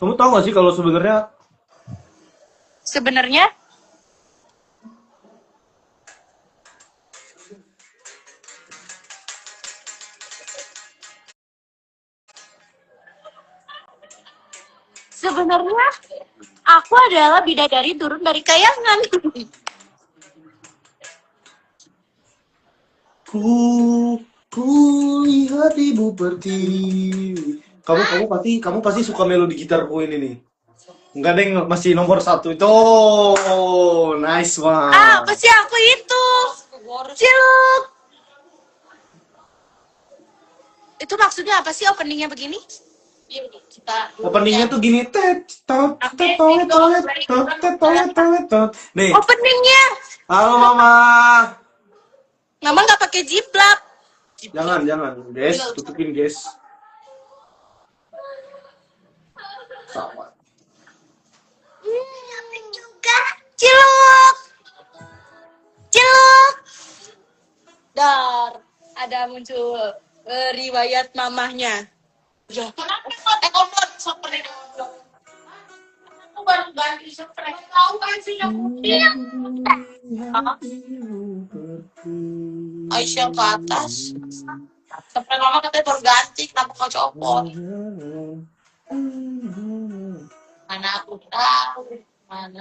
Kamu tahu gak sih kalau sebenarnya Sebenarnya aku adalah bidadari turun dari kayangan. ku lihat ibu pertiwi. Kamu pasti suka melodi gitarku ini nih. Enggak deng, masih nomor 1 itu. Oh, nice one. Apa sih aku itu? Ciluk. Itu maksudnya apa sih openingnya begini? Openingnya tuh gini, nih. Openingnya. Halo mama. Mama nggak pakai jiplak. Jangan, guys, tutupin guys. Sama. Juga. Ciluk. Ciluk. Dar, ada muncul riwayat mamahnya. Ya. Aku baru ganti spray. Tahu kan sih yang putih. Aisyah ke atas. Spray mama katanya baru ganti, kenapa kau copot? Mana aku tahu. Mana?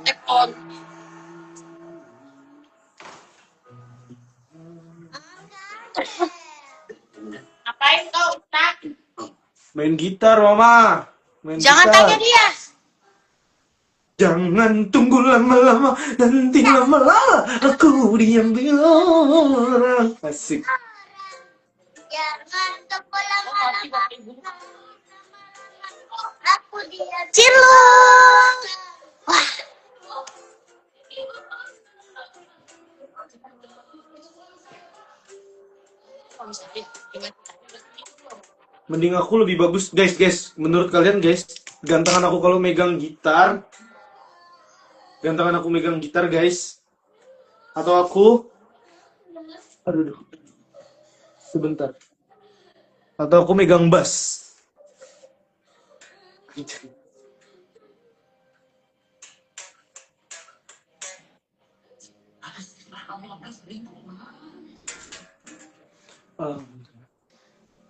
Ekon. Ngapain kau, Ustaz? Main gitar, mama. Jangan tanya dia. Jangan tunggu lama-lama, nanti lama-lama aku diam bilang. Asik. Jangan tunggu lama-lama. Aku diam. Cilung. Wah. Mending aku lebih bagus, guys. Menurut kalian, guys, gantengan aku kalau megang gitar? Gantengan aku megang gitar, guys? Atau aku? Aduh. Sebentar. Atau aku megang bass?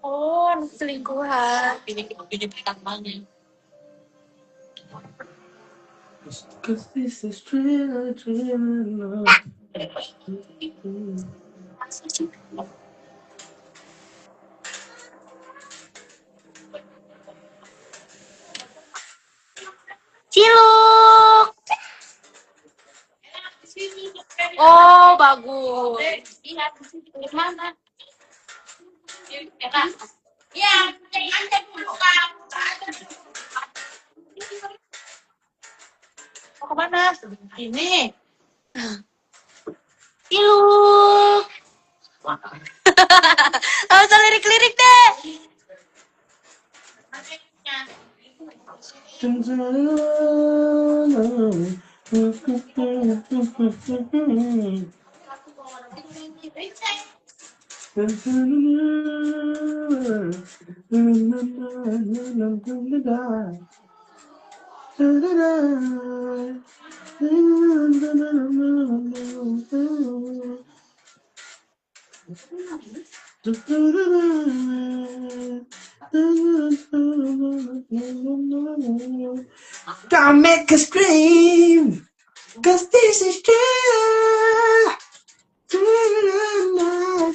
Oh, selingkuhan. Ini berikan banget. Cause this is true. Ciluk. Oh, bagus. Lihat di mana? Ya, jangan dulu kan. Mau kemana? Ini. Ciluk. Gak usah lirik-lirik deh. Don't make us scream, cause this is true. People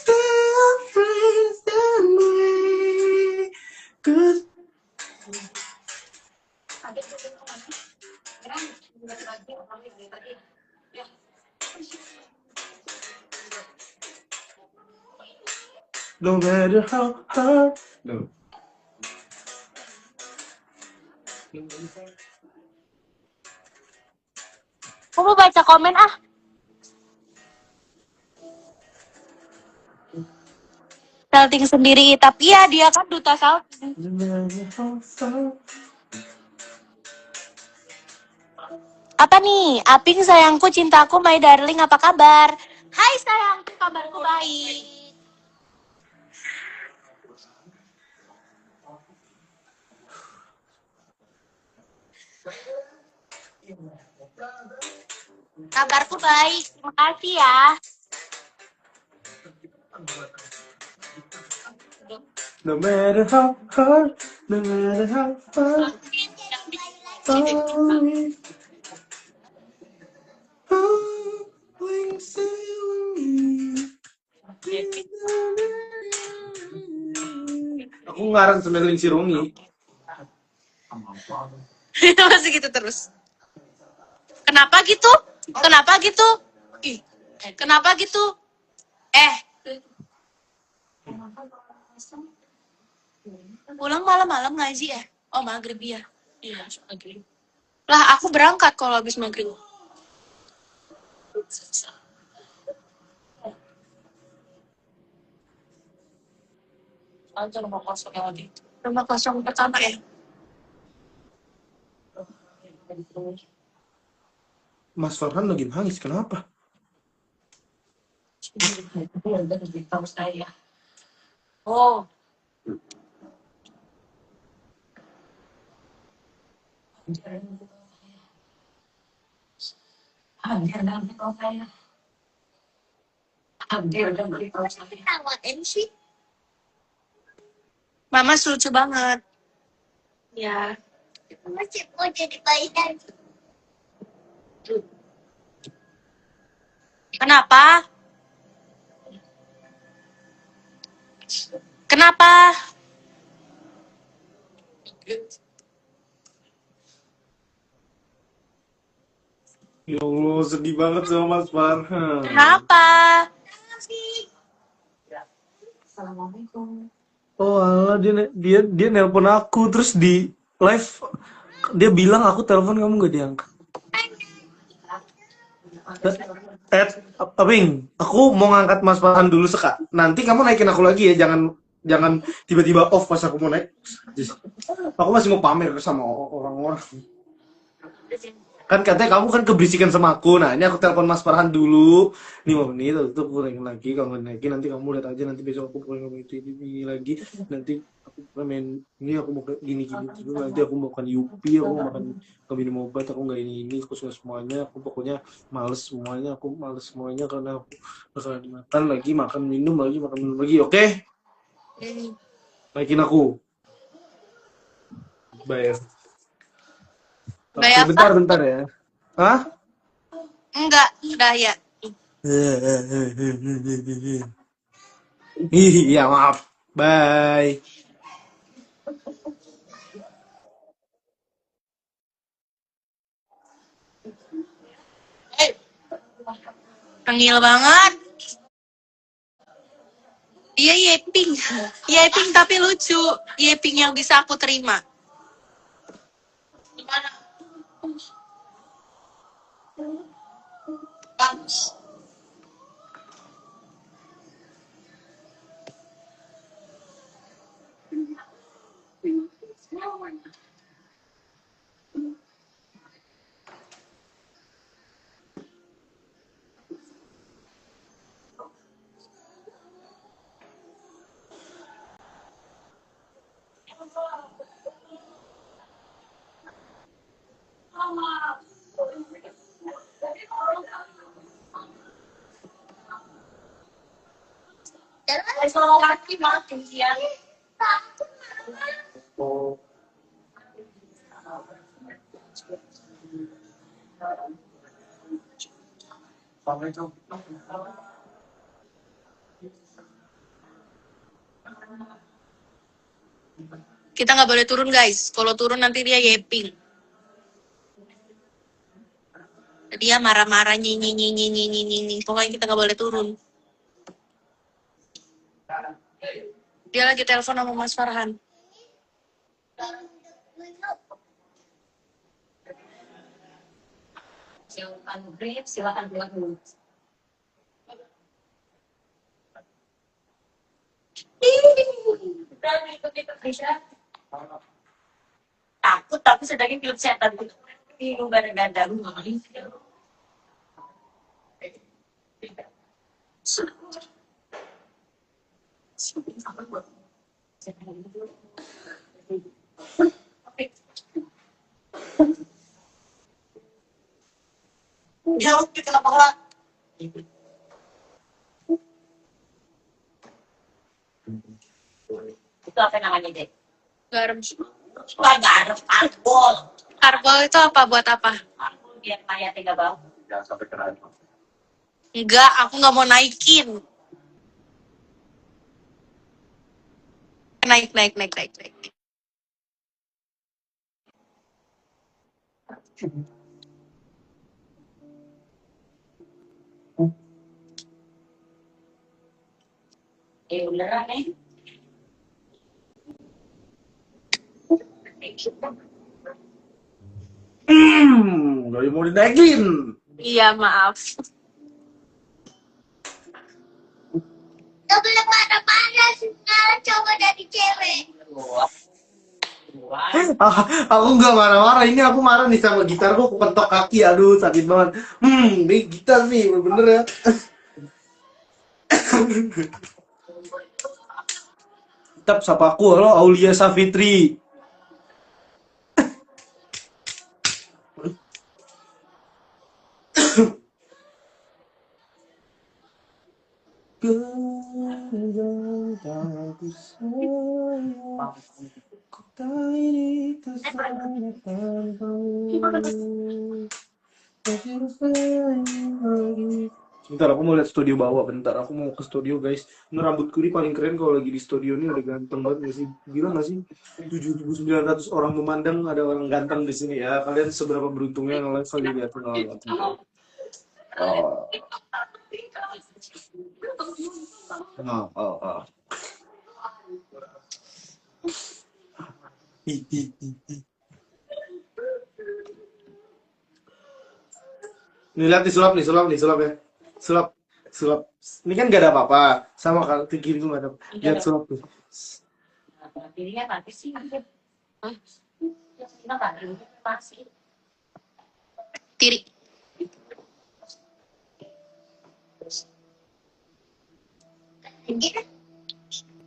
say I'm friends that way. Cause no matter how hard. No. Aku mau baca komen ah. salting sendiri. Tapi ya dia kan duta salting. Apa nih? Aping sayangku, cintaku, my darling, apa kabar? Hai sayangku, kabarku baik. Kabarku baik, terima kasih ya. No matter how hard, no matter how far, aku ngarang Semeling Sirungi. Masih gitu terus. Kenapa gitu? Kenapa gitu? Ih, kenapa gitu? Pulang malam-malam ngaji ya? Oh, maghrib ya? Iya, maghrib. Lah, aku berangkat kalau habis maghrib. Aja rumah kosong lagi. Rumah kosong pertama ya? Mas Farhan lagi nangis, kenapa? Oh. Mama lucu banget. Ya. Masih mau jadi bayi dan. Kenapa? Kenapa? Ya Allah, sedih banget sama Mas Farhan. Kenapa? Oh Allah, dia nelpon aku terus di live dia bilang aku telepon kamu gak diangkat. Aping, aku mau ngangkat Mas Farhan dulu Seka. Nanti kamu naikin aku lagi ya, jangan tiba-tiba off pas aku mau naik. Aku masih mau pamer sama orang-orang. Kan katanya kamu kan keberisikan sama aku. Nah, ini aku telepon Mas Farhan dulu. 5 menit, itu aku naikin lagi. Kalau nggak naikin nanti kamu lihat aja, nanti besok aku pulang ngomong itu ini lagi. Nanti aku main ini, aku mau gini-gini dulu. Nanti aku mau makan Yupi, aku mau makan minum obat, aku nggak ini aku suka semuanya. Aku pokoknya males semuanya, karena aku bakalan makan lagi, makan minum lagi. Oke? Naikin aku. Bayar. Bayar Oke, apa? bentar ya. Hah? Enggak, udah ya. Iya, maaf. Bye. Tengil banget. Iya, Yeping. Yeping tapi lucu. Yeping yang bisa aku terima. Gimana? Bagus. Kita nggak boleh turun guys. Kalau turun nanti dia Yeping. Dia marah-marah nyi. Pokoknya kita nggak boleh turun. Dia lagi telepon sama Mas Farhan. Silakan keluar dulu. Takut tapi sedangin film setan gitu. Bingung gadang-gadang. Jauh di tengah bawah. Itu apa namanya, Dek? Garam. Wah, garam, karbol. Karbol itu apa? Buat apa? Karbol biar mayatnya gak bau. Jangan sampai kena. Enggak, aku nggak mau naikin. Naik. Beneran nih. Gak mau dinaikin. Iya, maaf. Gak boleh marah-marah, coba dari cewek. Aku nggak marah-marah, ini aku marah nih sama gitarku, aku pentok kaki, aduh sakit banget. Ini gitar nih, bener ya. Tetap sapa aku, halo Aulia Safitri. Bentar, aku mau lihat studio bawah. Bentar, aku mau ke studio, guys. Ini rambutku ini paling keren kalau lagi di studio ini, udah ganteng banget gak sih? Gila gak sih? 7.900 orang memandang, ada orang ganteng di sini ya. Kalian seberapa beruntungnya ngeliat kali lihat. Oh. Nih lihat sulap ya. Sulap. Ini kan gak ada apa-apa. Sama kalau kiri gue gak ada. Lihat sulap tuh. Pilihnya nanti sih. Tiri.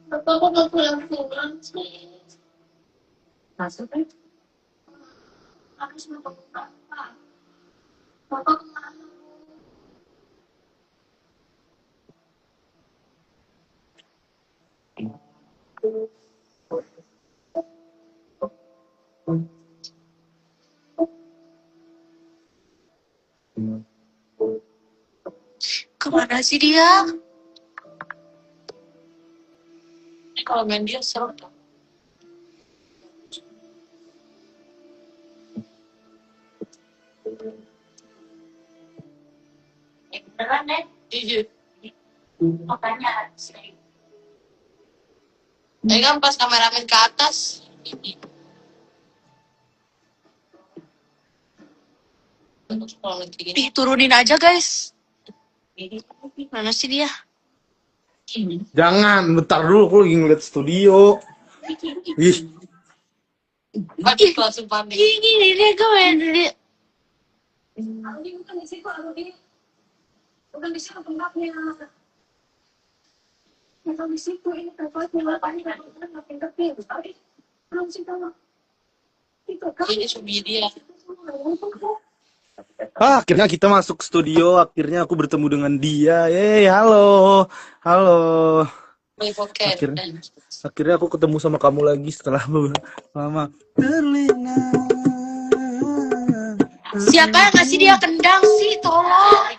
Bapak kok gak pulang-pulang sih? Masuk kan? Habis bapak ke bapak. Bapak kemana? Kemana sih dia? Kalau main dia seru tuh. Beneran deh? Iya. Makanya sering. Tadi kan pas kameramen ke atas. Ih, turunin aja guys. Mana sih dia? Jangan, bentar dulu, aku lagi ngeliat studio. Ih, Aduh, langsung panik. Gini dia gue main dia. Aldi bukan di situ, Aldi. Bukan di situ tempatnya. Bukan di situ, ini tempatnya. Bapaknya kan makin kecil. Aldi, belum sih kamu. Itu kan. Ini suami dia. akhirnya kita masuk studio, akhirnya aku bertemu dengan dia. Halo. Akhirnya aku ketemu sama kamu lagi setelah lama. Terlena. Siapa yang ngasih dia kendang sih? Tolong.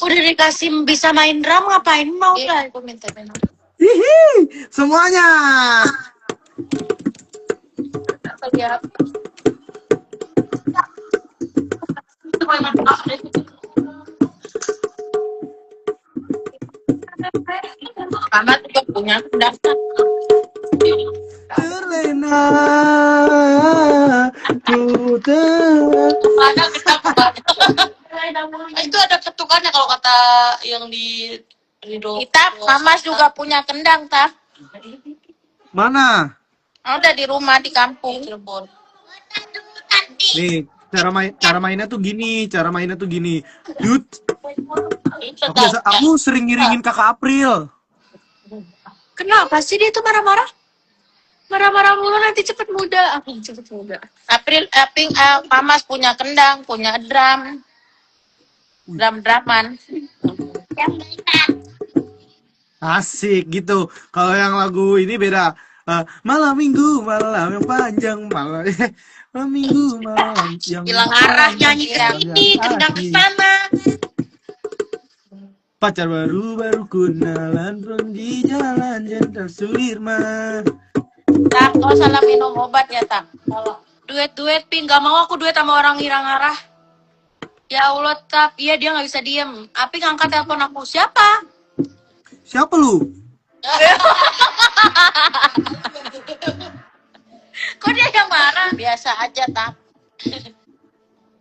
Udah dikasih bisa main drum, ngapain mau lah? Aku minta main. Hihi, semuanya. Lihat. Mama juga punya kendang. Terlena. Ada ketukan. Itu ada ketukannya kalau kata yang di Ridho. Kita Mama juga punya kendang, tak? Mana? Udah di rumah di kampung Cirebon. Nih, cara mainnya tuh gini, Yud, Itu tuh. aku sering ngiringin Kakak April. Kenapa sih dia tuh marah-marah? Marah-marah mulu nanti cepet muda. Aku cepet muda. Mamas punya kendang, punya drum-druman. Asik gitu. Kalau yang lagu ini beda. Malam minggu, malam yang panjang, malam minggu, malam yang Hilang arah nyanyi ke panjang, sini, kendang ke sana. pacar baru kenalan di jalan Jenderal Sudirman. Tak, kau salah minum obat ya, tak. Duet-duet, Ping. Gak mau aku duet sama orang hilang arah. Ya Allah, Tap. Iya, dia gak bisa diem. Api ngangkat telepon aku. Siapa? Siapa lu? Kok dia yang marah? Biasa aja, Tap.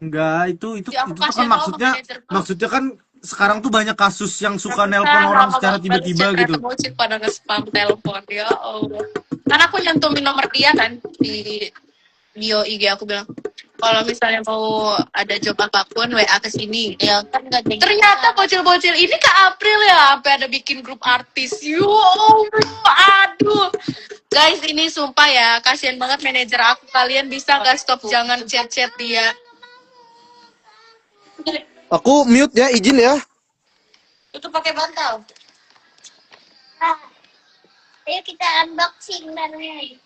Enggak, itu Ya, aku tuh kasih kan tahu maksudnya manajerku. maksudnya kan sekarang tuh banyak kasus yang suka nelpon orang secara tiba-tiba gitu. Bocil pada nge-spam telepon. Ya Allah. Kan aku nyantumin nomor dia kan di bio IG aku bilang, kalau misalnya mau ada job apapun WA ke sini. Ya kan gak jadi. Ternyata bocil-bocil ini Kak April ya, sampai ada bikin grup artis. Yo Allah, aduh. Guys, ini sumpah ya, kasihan banget manajer aku. Kalian bisa gak stop jangan chat-chat dia. Aku mute ya, izin ya. Itu pakai bantal. Ayo kita unboxing barengnya.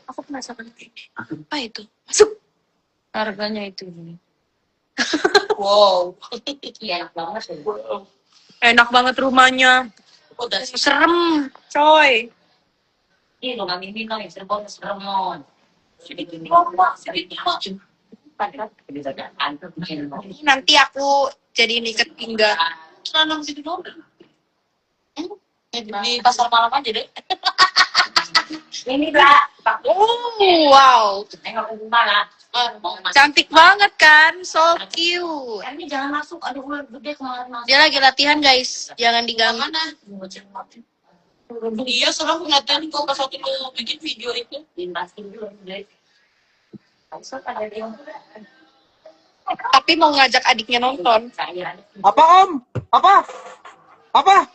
Aku penasaran. Apa itu? Masuk. Harganya itu. Wow. Enak banget. Wow. Enak banget rumahnya. Udah serem, coy. Ini rumah Mimi kan serem serem. Nanti aku jadi ikat pinggang. Nanam situ dong. Di pasar malam aja deh. Ini lah. Oh, wow. Cantik banget kan, so cute. Ini jangan masuk, ada ular gede kemarin masuk. Dia lagi latihan guys, jangan diganggu. Iya, serem ngeliatin kok pas waktu lu bikin video itu. Tapi mau ngajak adiknya nonton. Apa Om? Apa?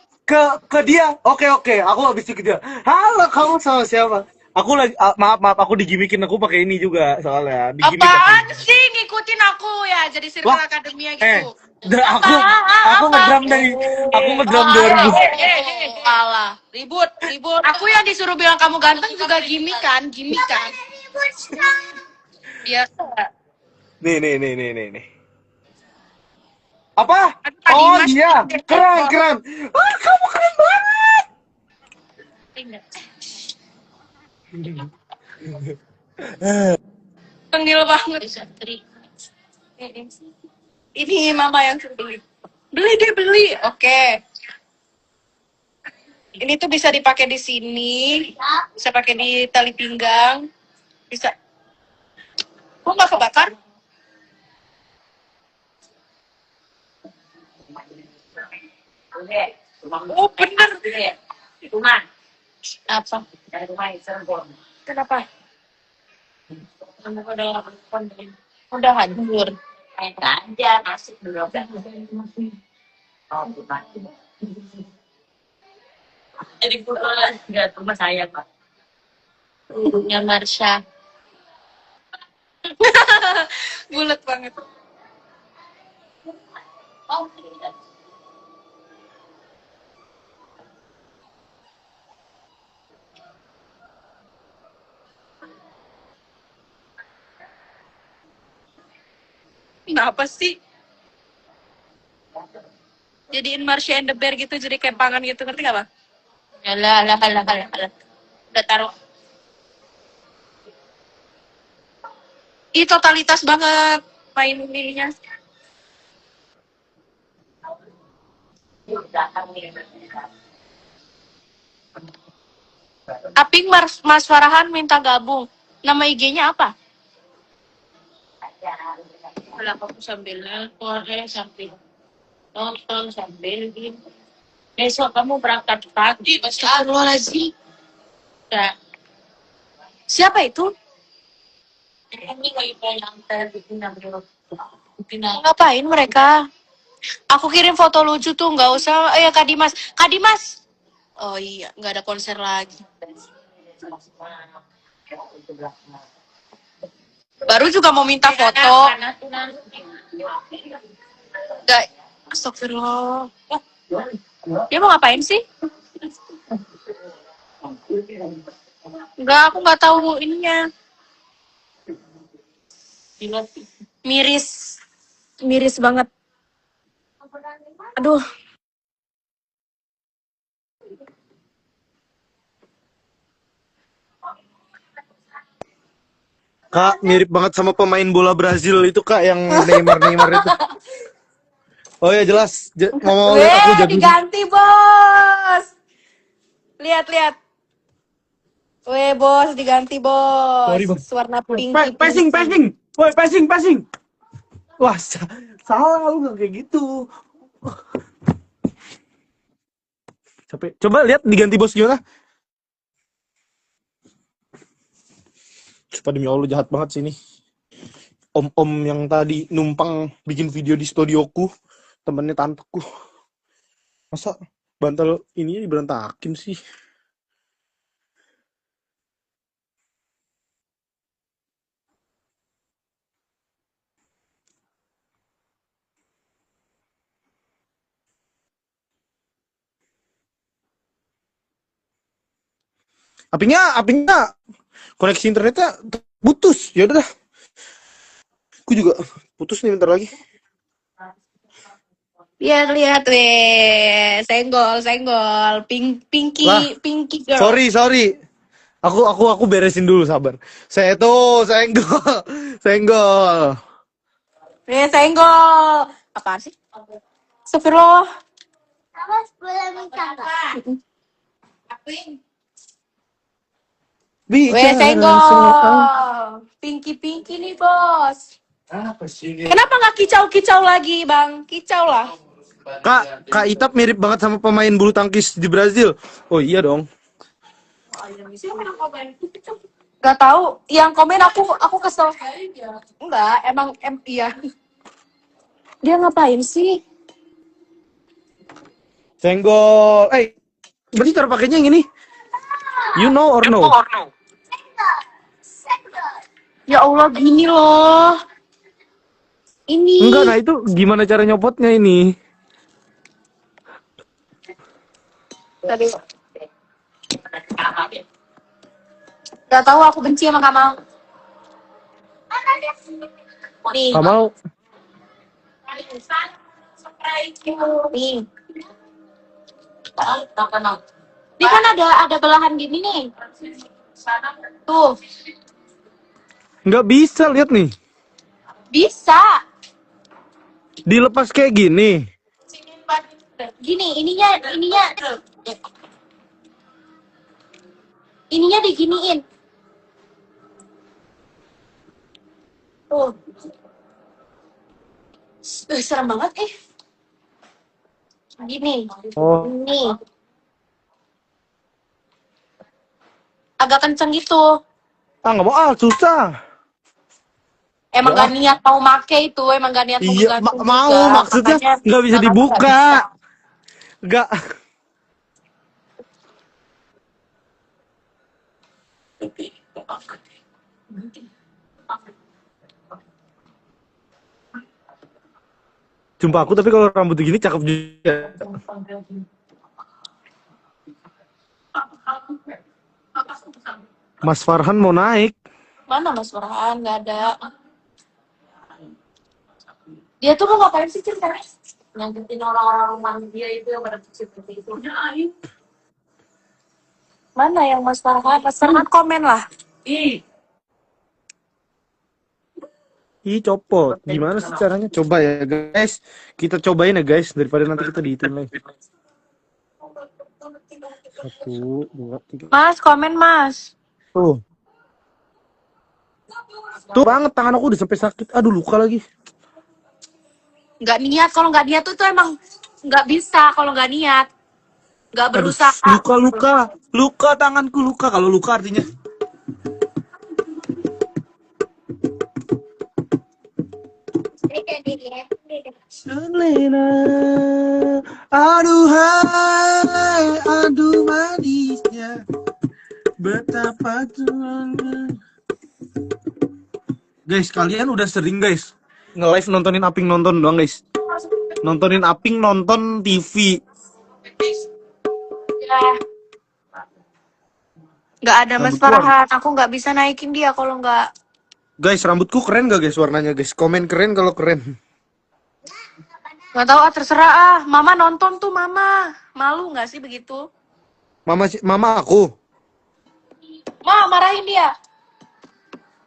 Ke dia. Oke. Aku habis itu ke dia. Halo, kamu sama siapa? Aku lagi maaf, aku digimikin, aku pakai ini juga soalnya. Apaan sih ngikutin aku ya jadi circle akademia gitu. Aku ngedram dari 2000. Alah, ribut. Aku yang disuruh bilang kamu ganteng juga gimmick kan. Biasa. Nih. Apa? Oh iya, keren. Kamu keren banget. Tengil banget. Ini mama yang suruh beli. Beli. Oke. Ini tuh bisa dipakai di sini, bisa pakai di tali pinggang, bisa. Kok nggak kebakar? Oh bener. Rumah. Apa? Dari rumah Cirebon. Kenapa? Udah hancur. Aja masuk dulu. Oh, bukan. Jadi kebetulan nggak rumah saya pak. Punya Marsha. Bulat banget. Oh, kenapa sih? Jadiin Marsha and the Bear gitu, jadi kayak pangan gitu, ngerti gak, Bang? Alah. Udah taruh. Ih, totalitas banget main ininya. Aping Mas Farahan minta gabung. Nama IG-nya apa? Kalau aku sambil nelpon, sambil nonton, sambil gitu. Besok kamu berangkat pagi, pasti Astagfirullahaladzim. Ya. Siapa itu? Ini lagi yang ngapain mereka? Aku kirim foto lucu tuh, nggak usah. Ya Kak Dimas. Kak Dimas. Oh iya, nggak ada konser lagi. Baru juga mau minta foto. Nggak. Astagfirullah. Dia mau ngapain sih? Enggak, aku nggak tahu ininya. Miris. Miris banget. Aduh. Kak, mirip banget sama pemain bola Brazil itu Kak, yang Neymar itu. Oh ya jelas, mau lihat aku jago. Diganti bos. Lihat. Weh bos, diganti bos. Sorry, Bang. Warna pink. Passing. Woi, passing. Wah, salah lu nggak kayak gitu. Capek. Coba lihat diganti bos gimana? Sumpah demi Allah jahat banget sih ini. Om-om yang tadi numpang bikin video di studioku, temennya tanteku. Masa bantal ini diberantakin sih? Apinya koneksi internetnya putus. Ya udah dah. Aku juga putus nih bentar lagi. Lihat weh. Senggol. Pinky girl. Sorry. Aku beresin dulu, sabar. Saya tuh senggol. Senggol. Apaan sih? Astagfirullah. Awas boleh minta nggak? Weh, senggol. Pinky nih bos. Apa sih? Kenapa nggak kicau lagi bang? Kicau lah. Kak Itap mirip banget sama pemain bulu tangkis di Brazil. Oh iya dong. Gak tahu. Yang komen aku kesel. Enggak, emang iya. Dia ngapain sih? Senggol. Berarti cara pakainya yang ini. You know or no? Ya Allah, gini loh. Ini. Enggak, nah itu gimana cara nyopotnya ini? Tadi. Gak tahu, aku benci sama Kamal. Nih. Kamal. Nih. Ini kan ada belahan gini nih. Tuh. Nggak bisa, lihat nih. Bisa. Dilepas kayak gini. Gini, ininya diginiin. Tuh. Serem banget Gini. Oh. Ini. Agak kenceng gitu. Nggak mau, susah. Emang gak niat mau make itu, emang gak niat mau Iya, gantung mau juga. maksudnya Makanya nggak bisa dibuka. Nggak. Sumpah aku tapi kalau rambut gini cakep juga. Mas Farhan mau naik. Mana Mas Farhan? Gak ada. Dia tuh mau ngapain sih cerita? Nyangetin orang-orang rumah dia itu yang pada seperti itu. Mana yang Mas Farhan? Mas Farhan komen lah. Ih, copot. Gimana sih caranya? Coba ya, guys. Kita cobain ya, guys. Daripada nanti kita dihitung lagi. 1, 2, 3. Mas, komen Mas. Tuh. Tuh banget, tangan aku udah sampai sakit. Aduh, luka lagi. Nggak niat. Kalau nggak niat tuh emang nggak bisa kalau nggak niat. Nggak Aduh, berusaha. luka tanganku luka. Kalau luka artinya Selena, aduh manisnya, betapa tuanya. Guys, kalian udah sering guys nge-live nontonin Aping nonton doang guys. Nontonin Aping nonton TV. Ya. Nggak ada Mas Rambutku Farhan. Aku nggak bisa naikin dia kalau nggak. Guys, rambutku keren gak guys warnanya guys? Komen keren kalau keren. Nggak tahu ah, terserah ah. Mama nonton tuh Mama. Malu nggak sih begitu? Mama aku. Ma, marahin dia.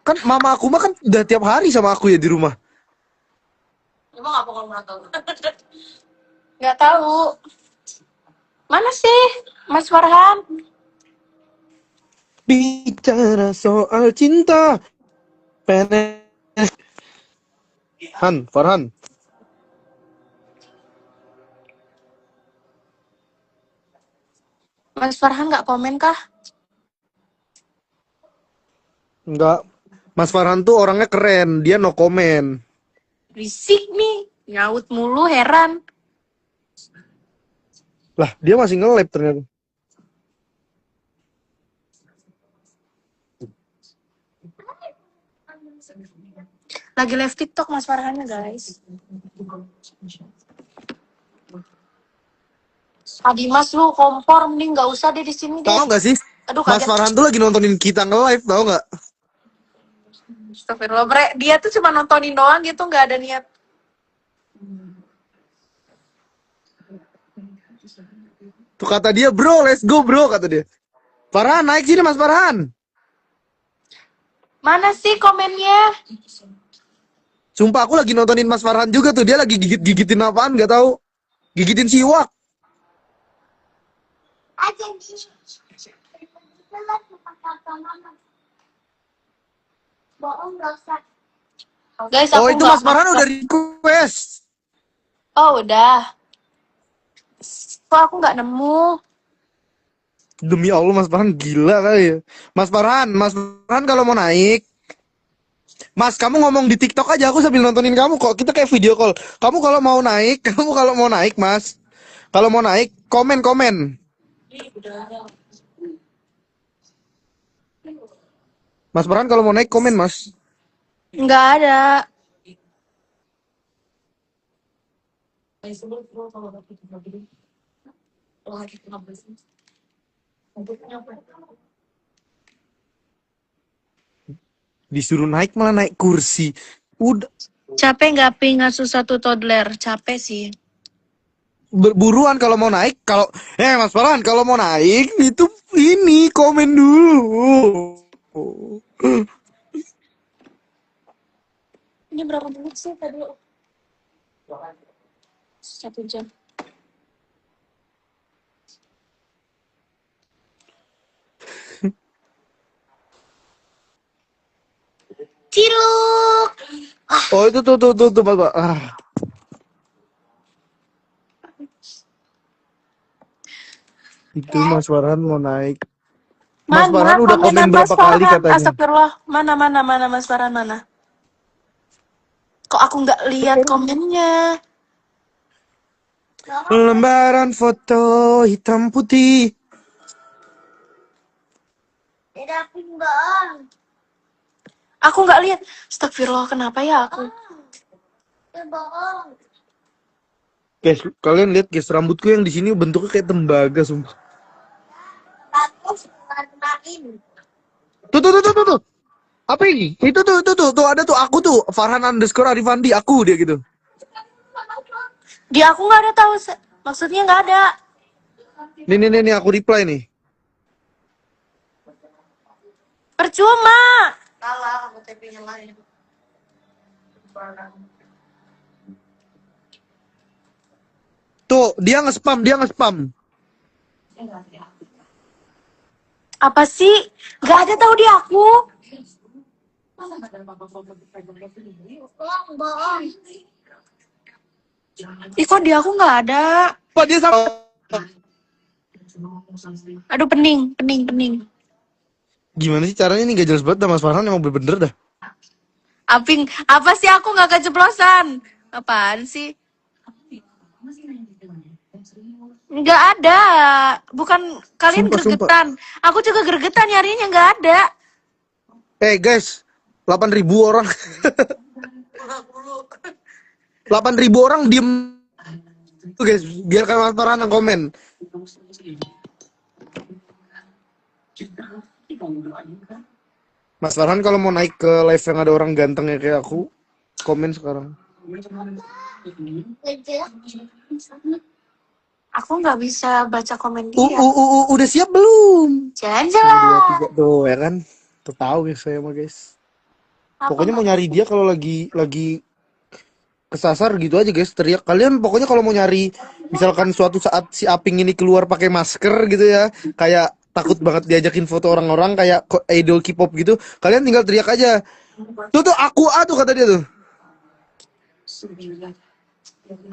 Kan mama aku mah kan udah tiap hari sama aku ya di rumah. Emang apa kalau nonton? Nggak tahu. Mana sih Mas Farhan? Bicara soal cinta. Farhan. Mas Farhan nggak komen kah? Enggak. Mas Farhan tuh orangnya keren, dia no comment. Risik nih. Nyaut mulu, heran. Lah, dia masih nge-live ternyata. Lagi live TikTok Mas Farhannya guys. Adi Mas lu kompor mending nggak usah deh di sini deh. Tahu nggak sih? Aduh Mas kaget. Farhan tuh lagi nontonin kita nge-live, tahu nggak? Astagfirullah, dia tuh cuma nontonin doang gitu, nggak ada niat. Tuh kata dia, bro, let's go bro, kata dia. Farhan, naik sini Mas Farhan. Mana sih komennya? Sumpah aku lagi nontonin Mas Farhan juga tuh, dia lagi gigitin apaan nggak tahu. Gigitin siwak. Aja bohong nggak usah. Guys, Oh, aku itu Mas Farhan udah request. Oh, udah. Kok aku nggak nemu? Demi Allah Mas Farhan gila kali ya. Mas Farhan kalau mau naik, Mas, kamu ngomong di TikTok aja, aku sambil nontonin kamu kok. Kita kayak video call. Kamu kalau mau naik, Mas. Kalau mau naik, komen. Mas Farhan kalau mau naik, komen, Mas. Nggak ada. Disuruh naik malah naik kursi. Udah Capek nggak Pi ngasuh satu toddler? Capek sih. berburuan kalau mau naik. Mas Farhan kalau mau naik itu ini komen dulu. Ini berapa menit sih tadi? 1 jam. Ciluk. Oh itu tuh Bapak. Itu Mas Farhan mau naik. Mas Farhan udah komen berapa kali katanya. Astagfirullah. Mana Mas Farhan mana? Kok aku nggak lihat komennya? Lembaran foto hitam putih. Tidak bohong. Aku nggak lihat. Astagfirullah, kenapa ya aku? Bohong. Guys, kalian lihat guys, rambutku yang di sini bentuknya kayak tembaga sumpah. Bagus main. Tuh. Apa ini? Itu tuh ada tuh aku tuh Farhan_Arifandi aku dia gitu. Di aku nggak ada tahu. Maksudnya nggak ada. Nih aku reply nih. Percuma. Kalah aku TP-nya lain. Tuh, dia nge-spam. Apa sih? Nggak ada tahu di aku. Bohong. Ih, kok di aku nggak ada? Apa dia sama? Aduh, pening. Gimana sih caranya nih, gak jelas banget dah Mas Farhan, emang bener dah. Aping, apa sih aku nggak keceplosan? Apaan sih? Nggak ada. Bukan kalian Sumpah, sumpah. gregetan. Aku juga gregetan nyarinya nggak ada. Guys, 8.000 orang. 8.000 orang diem tuh guys, biarkan Mas Farhan yang komen. Mas Farhan kalau mau naik ke live yang ada orang ganteng ya kayak aku, komen sekarang. Aku nggak bisa baca komen dia. Udah siap belum? Jalan-jalan. 1, 2, 3 tuh ya kan. Tuh tahu guys saya mah guys. Pokoknya mau nyari dia kalau lagi kesasar gitu aja guys, teriak. Kalian pokoknya kalau mau nyari, misalkan suatu saat si Aping ini keluar pakai masker gitu ya, kayak takut banget diajakin foto orang-orang kayak idol K-pop gitu, kalian tinggal teriak aja. Tuh aku tuh kata dia tuh.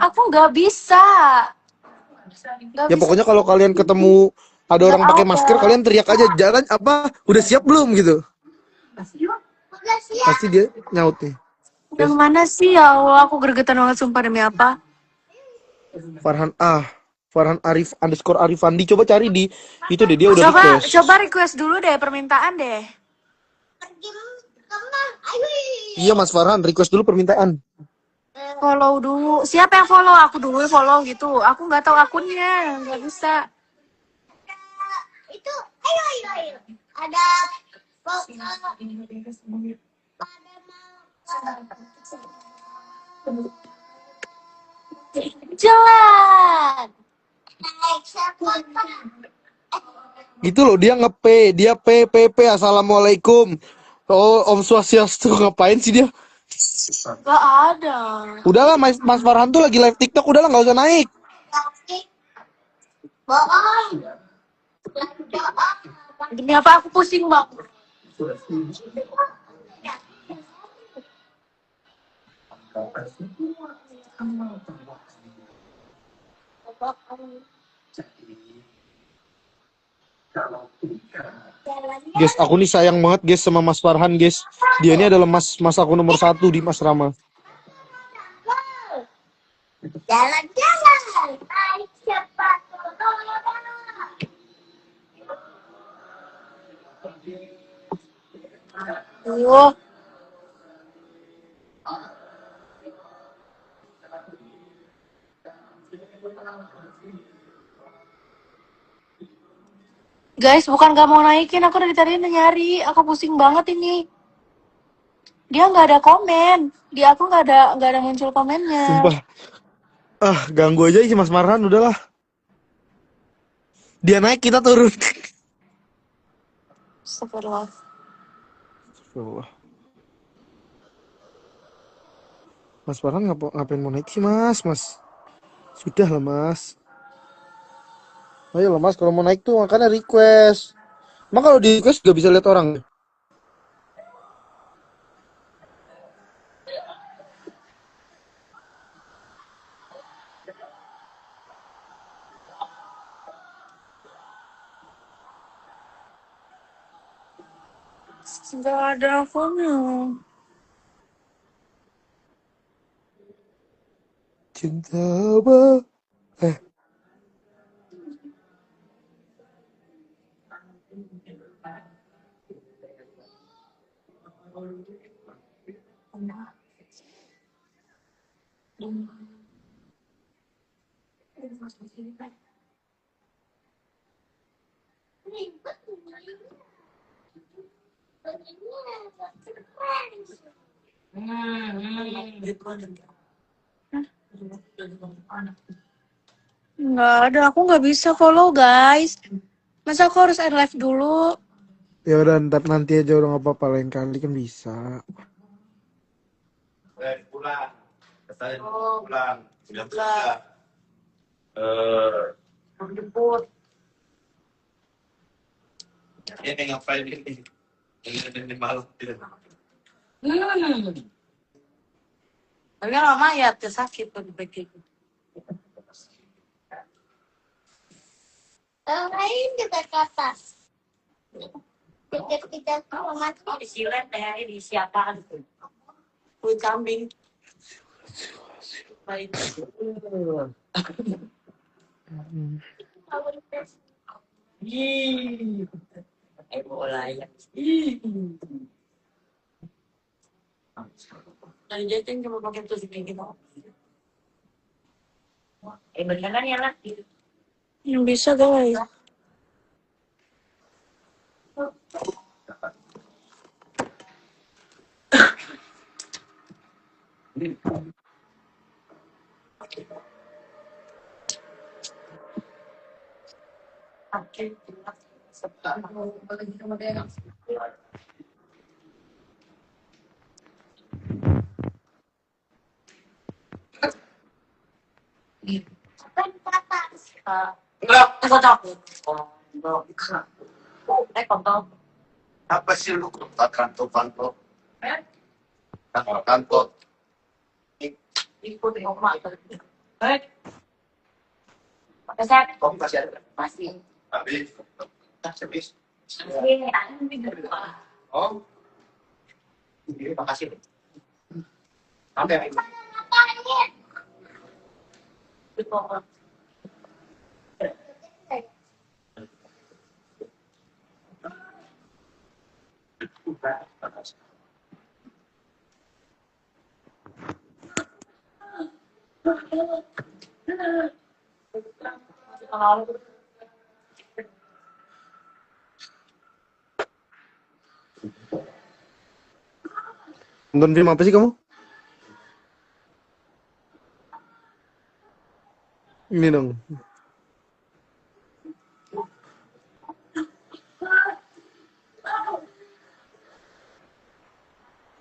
Aku nggak bisa. Ya pokoknya kalau kalian ketemu ada orang pakai masker, kalian teriak aja, jalan apa? Udah siap belum gitu. Pasti dia nyaut nih. Yang mana sih ya Allah, aku gregetan banget sumpah demi apa? Farhan Arif _Arifandi, coba cari di itu deh, dia udah request. Coba request dulu deh, permintaan deh. Iya Mas Farhan, request dulu permintaan. Follow dulu. Siapa yang follow? Aku dulu follow gitu. Aku nggak tahu akunnya, nggak bisa. Itu ayo. Ada Jalan. Gitu loh, dia dia PPP assalamualaikum. Oh, Om Swastiastu, ngapain sih dia? Gak ada. Udahlah Mas Farhan tuh lagi live TikTok, udahlah nggak usah naik. bohong. Demi apa aku pusing bang? Guys, aku nih sayang banget guys sama Mas Farhan guys. Dia ini adalah mas aku nomor 1 di Mas Rama. Jalan-jalan. Naik sepatu. Aduh. Guys, bukan gak mau naikin, aku dari tadi nyari. Aku pusing banget ini. Dia nggak ada komen. Di aku nggak ada muncul komennya. Sumpah. Ganggu aja sih Mas Farhan, udahlah. Dia naik, kita turun. Astagfirullah. Mas Farhan ngapain mau naik sih Mas? Sudah lah Mas. Ayo lah Mas, kalau mau naik tuh makanya request. Emang kalau di request gak bisa lihat orang? Nggak ada akunnya. Cinta apa? Nggak ada, aku nggak bisa follow guys. Masa aku harus end live dulu? Ya udah, ntar nanti aja, udah nggak apa-apa, lain kali kan bisa. Pulang. Kesannya Oh. pulang. Jam Pulang. 3. Jemput. Ini ngapain ini? Ini malam. Tapi kan mama ya sakit pagi-pagi. Yang lain juga ke atas. Kejar-kejar ke mama tuh. Disilet deh, di siapa kulit kambing. Baik. Ih, bola ya. Dari jajan cuma pakai tusuk kayak gitu. Beneran ya lah. Bisa guys. Oke. Kan ke atas. Enggak, aku takut. Kontol. Apa sih lu kanto-kanto? Eh, Kanto-kanto. ikutin oma. Pakai set. Kok masih ada? Masih. Habis. Habis. Oh. Ini makasih. Oke. Ngapain? Nonton film apa sih kamu? Ini dong.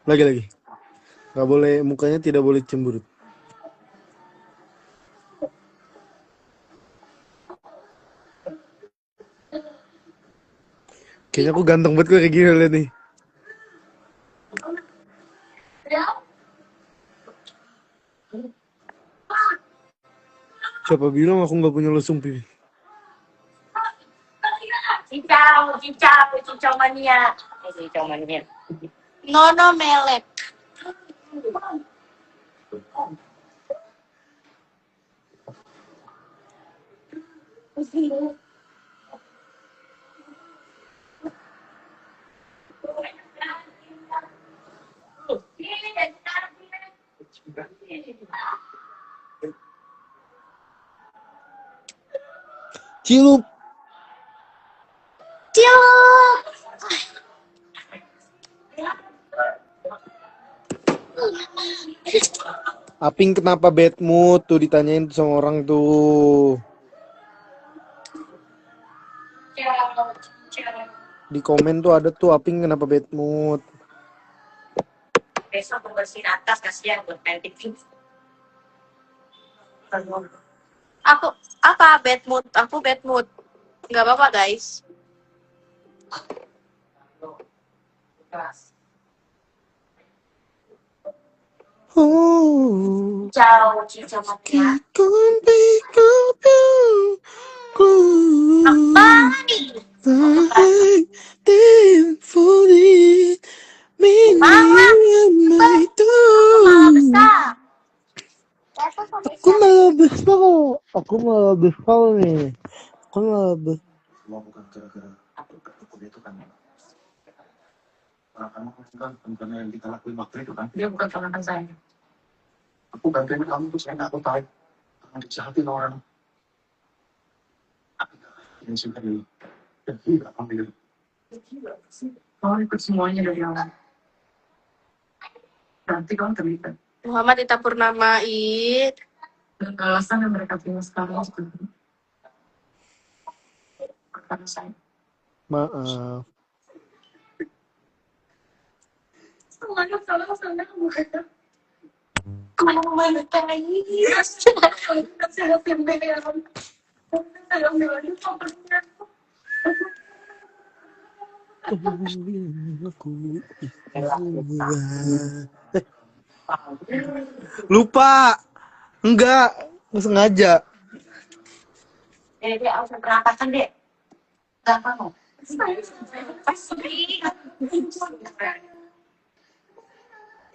Lagi. Nggak boleh, mukanya tidak boleh cemberut. Kayaknya aku ganteng banget kayak gini lihat nih. Siapa bilang aku nggak punya lesung pipi? Cincau mania. Cincau mania. Nono melek. Cilup. Cium. Aping kenapa bad mood tuh ditanyain tuh sama orang tuh. Di komen tuh ada tuh Aping kenapa bad mood. Besok bersihin atas kasihan buat pentik. Aku apa bad mood? Aku bad mood. Nggak apa-apa guys. Oh, Cincau mania. Aku malah besar nih. Aku malah besar. Bukan gara-gara aku itu kan. Kamu kan yang kita lakuin waktu itu kan. Dia bukan ponakan saya. Aku bantuin kamu tuh saya nggak tahu. Kamu dijahatin orang. Ini sudah dulu. Dan tidak ambil. Kamu ikut semuanya dari awal. Nanti kamu terlibat. Muhammad Ita Purnamait. Dan alasan yang mereka punya sekarang sebenarnya karena saya. Maaf. Semuanya salah saya bukan. Kamu mana tadi? Saya pimpinan. Saya bilang pimpinan. Lupa. Enggak sengaja. Dia harus berangkatkan deh.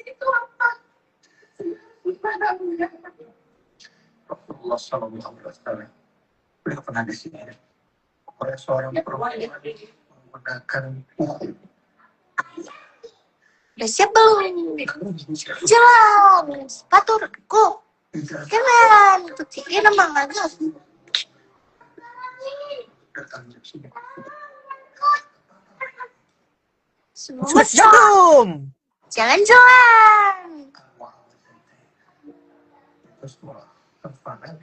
Itu apa? Rasulullah Shallallahu Alaihi Wasallam beliau pernah disihir oleh seorang perempuan menggunakan kuku. Udah siap belum? Jalan, sepatuku. Jalan, ini nama aja. Datangnya sini. Semua Sudah siap belum? jalan-jalan. Terus semua terpanang.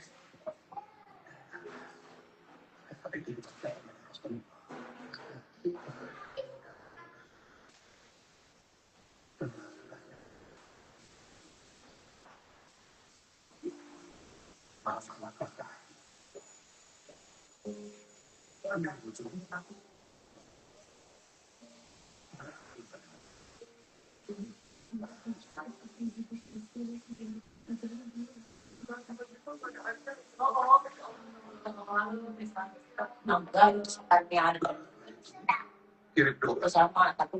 Kirim doa Sama tapi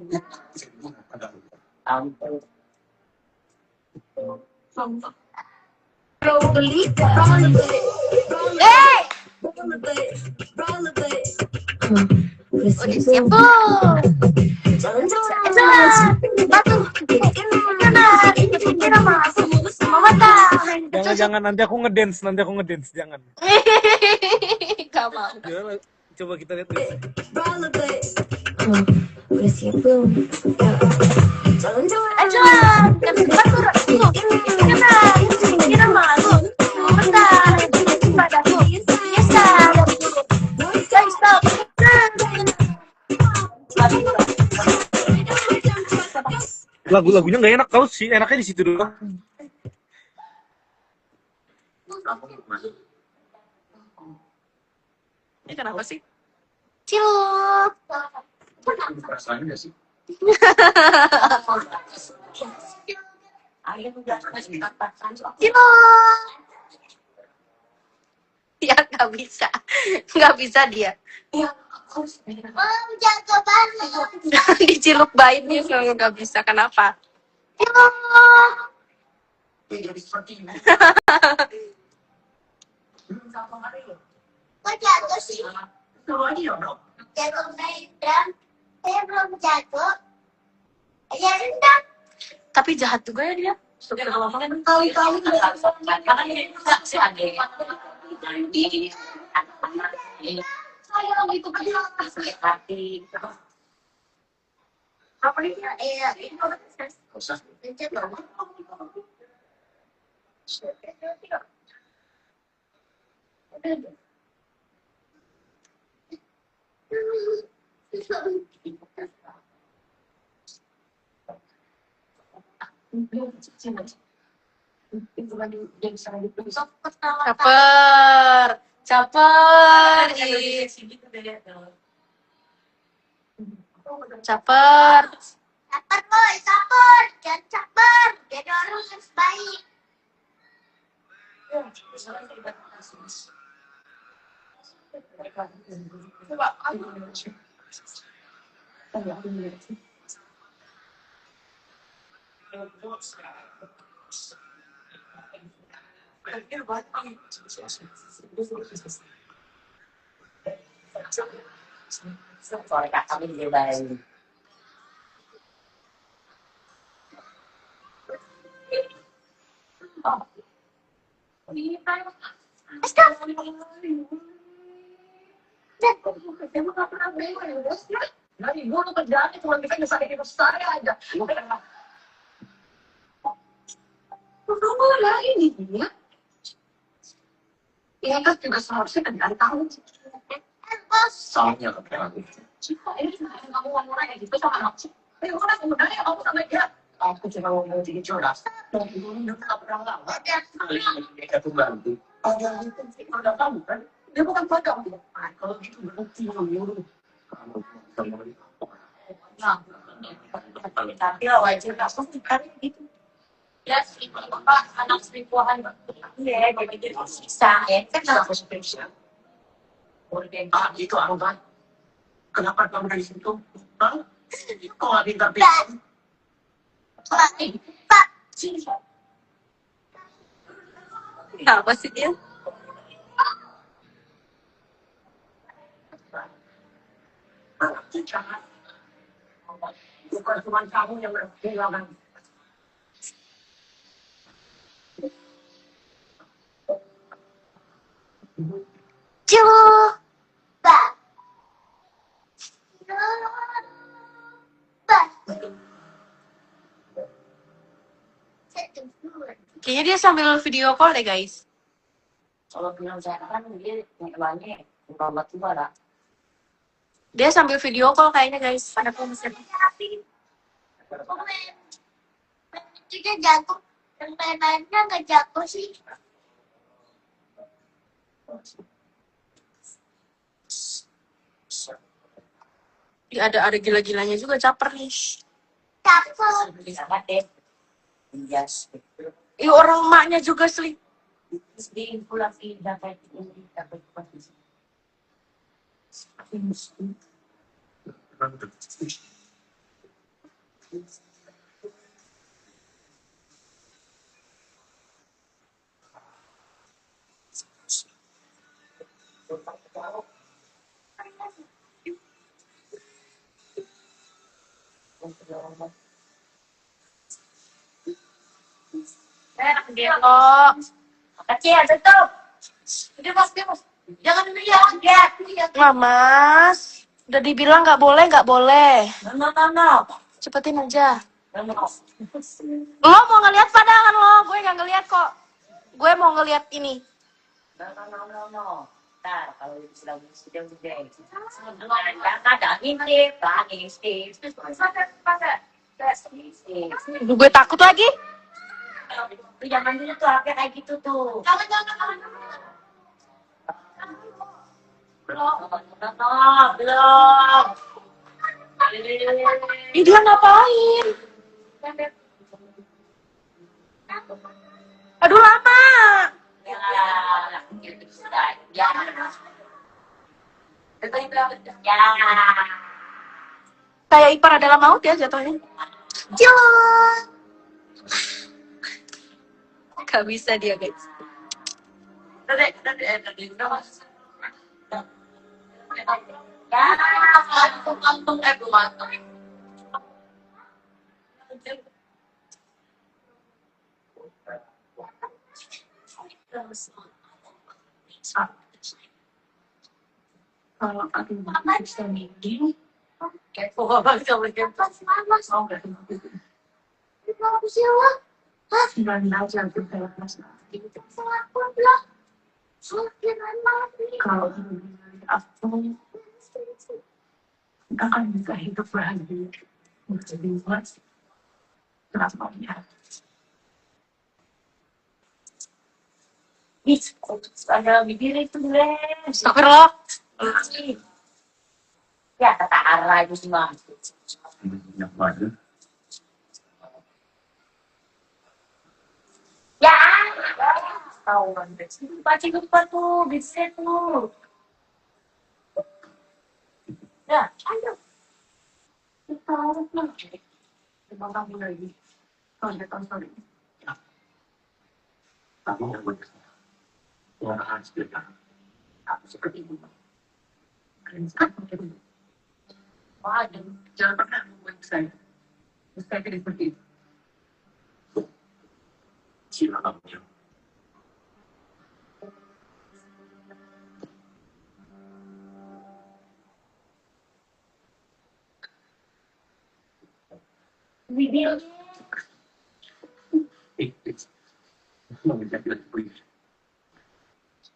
pada ampun. Hey, udah siap belum? Jalan-jalan, sepatu. Jalan, ini nama aku. Mama tahu. Jangan nanti aku ngedance, jangan. Gak mau. Gimana? Coba kita lihat. Udah siap belum? Jalan-jalan. Jalan, kan sepatu. Jalan, ini nama aku. Mama tahu. Sepatuku. Biasa. Guys, stop. Lagu-lagunya nggak enak tau sih, enaknya di situ doang. Ini kenapa sih? Cilok. perasaan nggak sih? Cilok. Ya nggak bisa dia. Jago banget. Diciluk baiknya nggak bisa. Kenapa? Cilok. Kok jatuh sih? Jago main drum. Saya belum jago. Ya udah. Tapi jahat juga ya dia. Kali-kali saya itu apa ini? Usah. Caper, ih. Caper, boy, caper, jangan caper, jadi orang yang baik. Soalnya kakak ini baik. Dari dulu kerjaannya cuma bisa nyesakin saya aja. Tunggu lah ini dia. Ya kan juga seharusnya kan dari tahun. Soalnya kebetulan. Cika ini kamu ngomong kayak gitu sama anak sih. Ayo kan sebenarnya kamu sama dia. Aku cuma mau jadi cerdas. Dan dulu tak pernah lama. Mereka tuh bantu. Ada itu sih ada kamu kan. Dia bukan pegang. Kalau gitu berarti dulu. Kamu sama Tapi wajib kamu kan gitu. Ya sih, Pak, anak selingkuhan. Iya, jadi bisa. Kan aku spesial. itu apa? Kenapa kamu dari situ? Hah? Kok nggak pintar-pintar? Kenapa sih dia? Bukan cuma kamu yang kehilangan. Coba. Kayaknya dia sambil video call deh guys. Kalau bilang saya kan dia nyewannya bukan batu bara. Dia sambil video call kayaknya guys. Ada mesin. Juga jago. Yang lain-lainnya nggak jago sih. Ada gila-gilanya juga, caper nih. Caper. Bisa deh. Yes. Ih, orang emaknya juga sih. Terus diinfulasi dapat ini dapat posisi. Gelo. Kecil tutup. Udah mas. Jangan lihat. Mas. Udah dibilang nggak boleh. No. Cepetin aja. No. Lo mau ngeliat pandangan lo, gue nggak ngeliat kok. Gue mau ngeliat ini. No. Ntar kalau sudah ada ngintip, lagi sih. Gue takut lagi. Jangan dulu tuh kayak gitu tuh. Belum. Ih, dia ngapain? Aduh lama. Gitu sudah. Ya. Kayak ipar adalah maut ya jatuhnya. Gak bisa dia guys. Antung mantap. Kalau aku bisa begini, kepo banget sama kepo. Mau nggak? Bagus ya lah. Sembilan aja tuh kalau mas. Aku lah. Semakin lama nih. Kalau aku nggak akan bisa hidup bahagia. Jadi mas, kenapa ya? Ih, ada bibir itu deh. Astagfirullah. Ya, kata arah itu semua. Ya, tahu kan? Baca lupa tuh, bisa tuh. Ya, ayo. Kita harus nanti. Terima kasih lagi. Sorry. Tapi yang benar. Orang harus bilang. Aku seperti itu. Kalian sekarang jadi. Waduh, jangan pernah membuat saya. Saya tidak seperti itu. Silakan. Bibir. Mau menjadi lebih baik.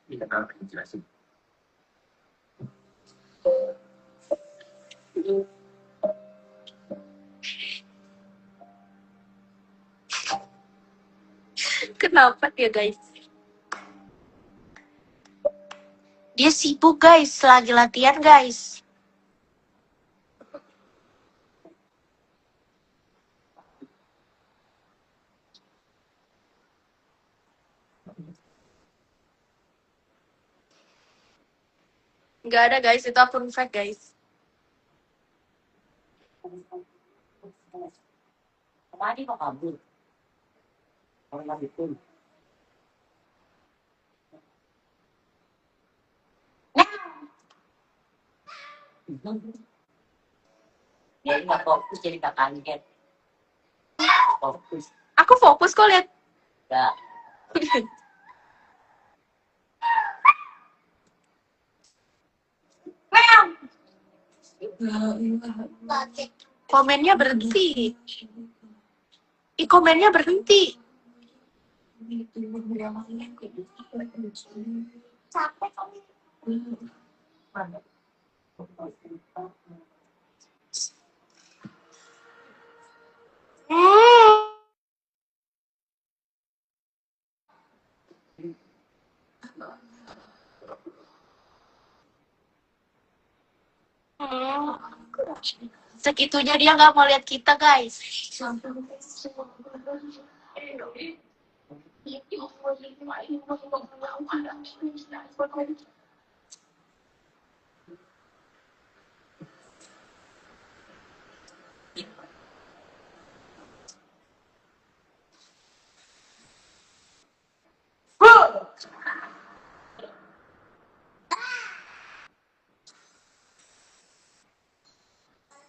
Kita akan jelasin. Kenapa dia guys? Dia sibuk guys, lagi latihan guys. Nggak ada guys, itu akun fake guys. Kemana kok kabur? Orang lagi pun. Jadi nggak fokus, jadi nggak kaget. Fokus. Aku fokus kok lihat. Nggak. Komennya berhenti. Komennya berhenti. Capek kali. Segitunya dia nggak mau lihat kita, guys.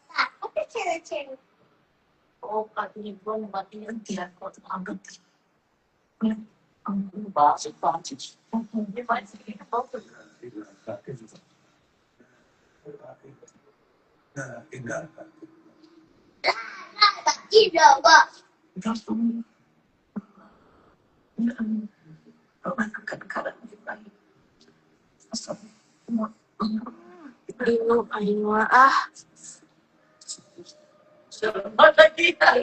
Takut ya cewek-cewek. Oh, katanya gue ngebatin dia kok anggap. Bahasa Prancis. Dia pasti apa? Tidak, Pak. Ayo, ah.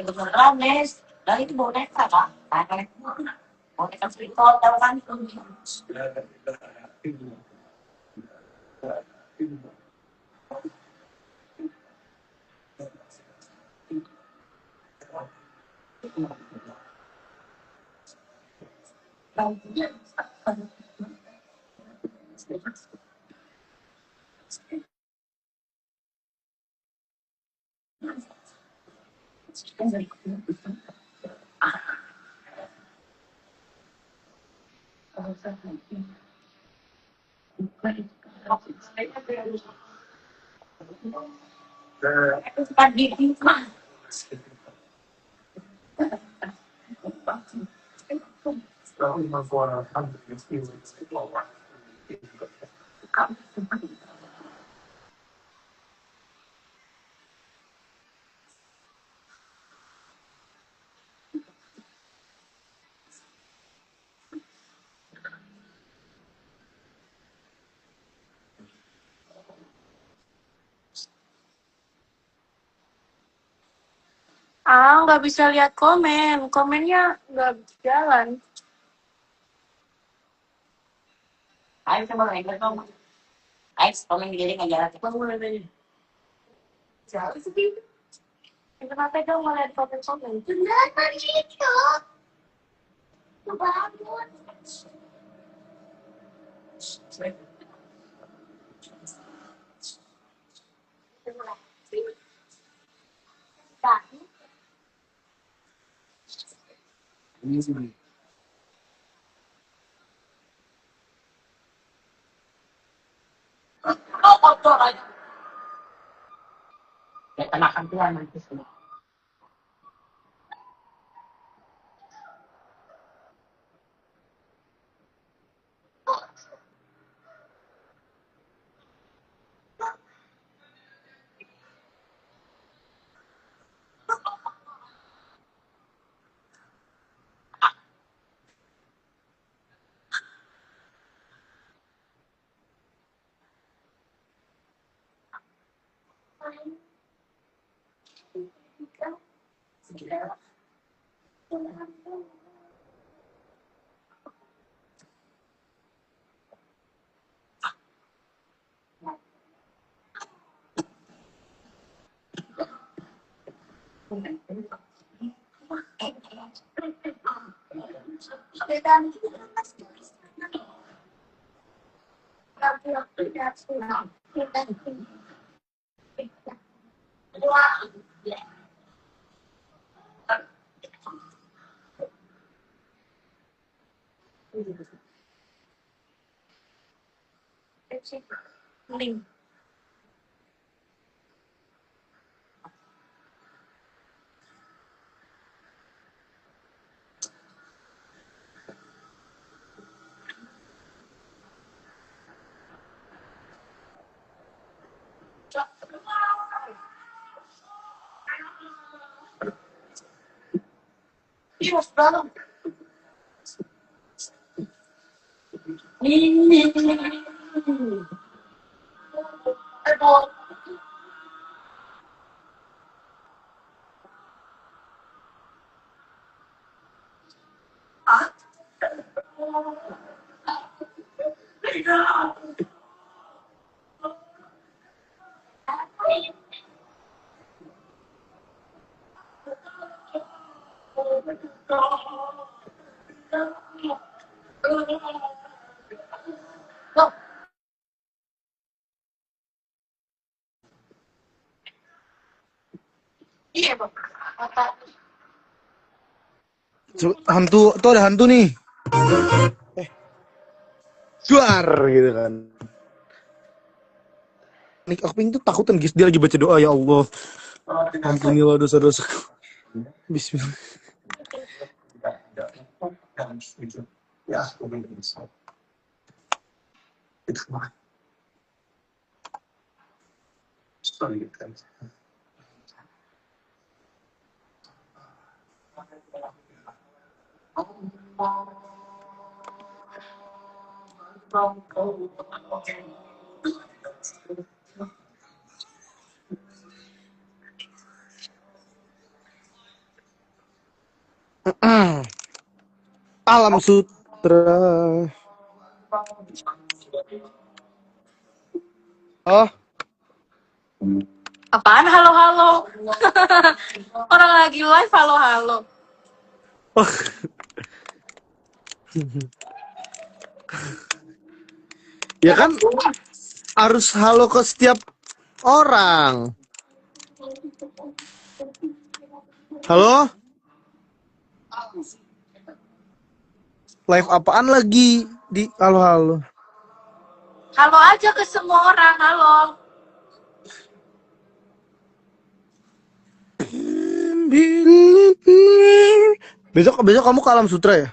Beneran, Nes. Nah, itu boneka, Pak. Boneka free-throw, tahu kan? Nggak bisa lihat komen. Komennya nggak jalan. Ayo coba lagi dong. Ayo komen di nggak jalan. Bangun aja. Jalan sih. Kenapa dong mau lihat komen-komen? Beneran tadi itu. Bangun. Oh, kotor aja. Ya tenakan Tuhan nanti semua. Mending. Iya, Bang. Apa? Hantu, tuh ada hantu nih. Juar gitu kan. Nih, aku pengen tuh takutan guys, dia lagi baca doa, ya Allah. Ampunilah dosa-dosaku. Bismillah. Ja, unbedingt. Sorry. Alam Sutra. Oh, Apaan halo-halo? Orang lagi live halo-halo. ya kan harus halo ke setiap orang. Halo? Live apaan lagi di halo-halo? Halo aja ke semua orang, halo. Besok kamu ke Alam Sutra ya?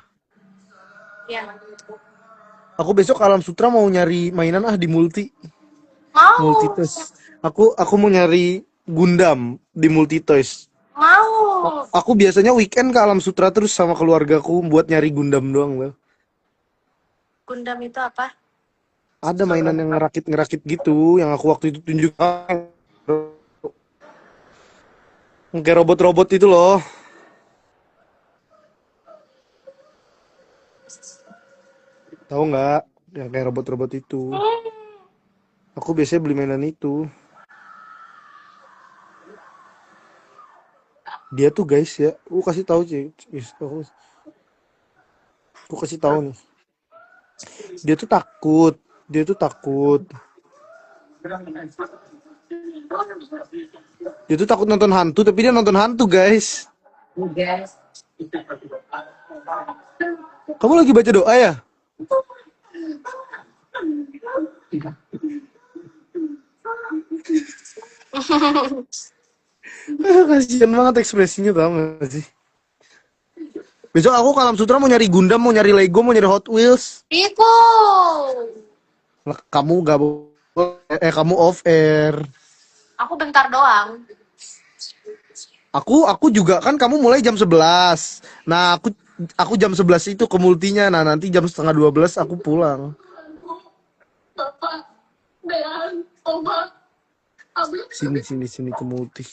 Ya. Aku besok ke Alam Sutra mau nyari mainan di Mau. Multitoys. Aku mau nyari Gundam di Multitoys. Mau. Aku biasanya weekend ke Alam Sutra terus sama keluargaku buat nyari Gundam doang loh. Gundam itu apa? Ada mainan yang ngerakit gitu yang aku waktu itu tunjukkan. Kayak robot-robot itu loh. Tahu nggak? Yang kayak robot-robot itu. Aku biasanya beli mainan itu. Dia tuh guys ya, aku kasih tahu sih. Aku kasih tahu nih. Dia tuh takut. Dia tuh takut nonton hantu, tapi dia nonton hantu guys. Kamu lagi baca doa ya? Kasian banget ekspresinya, tau gak sih? Besok aku ke Alam Sutra mau nyari Gundam, mau nyari Lego, mau nyari Hot Wheels. Iku. Kamu gak boleh, kamu off air. Aku bentar doang. Aku juga kan, kamu mulai jam 11. Nah, aku jam 11 itu ke multinya. Nah, nanti jam setengah 12 aku pulang. Sini ke multi.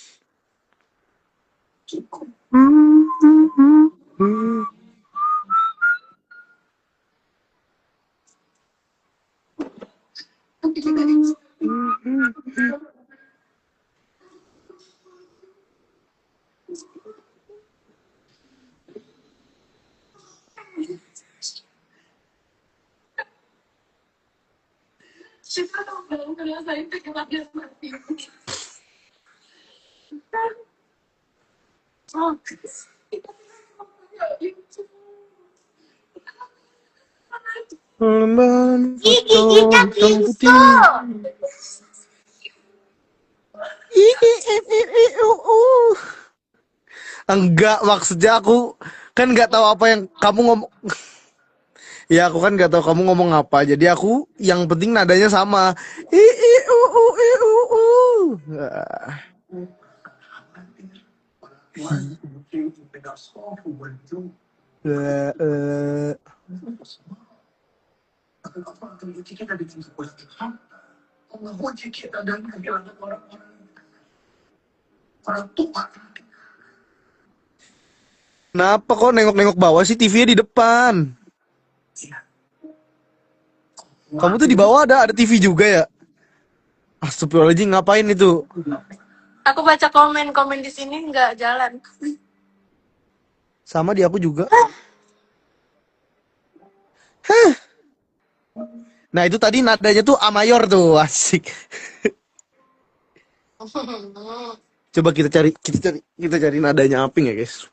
Lembaran foto Giginya hitam putih. pisau. Enggak, maksudnya aku kan nggak tahu apa yang kamu ngomong. Ya aku kan nggak tahu kamu ngomong apa. Jadi aku yang penting nadanya sama. I i u u i u u. Ah, eh, eh. Orang tua. Kenapa kok nengok-nengok bawah sih, TV-nya di depan? Kamu tuh di bawah ada TV juga ya? Astagfirullahaladzim, ngapain itu? Aku baca komen di sini nggak jalan. Sama di aku juga. Nah itu tadi nadanya tuh A mayor tuh, asik. Coba kita cari nadanya Aping ya guys.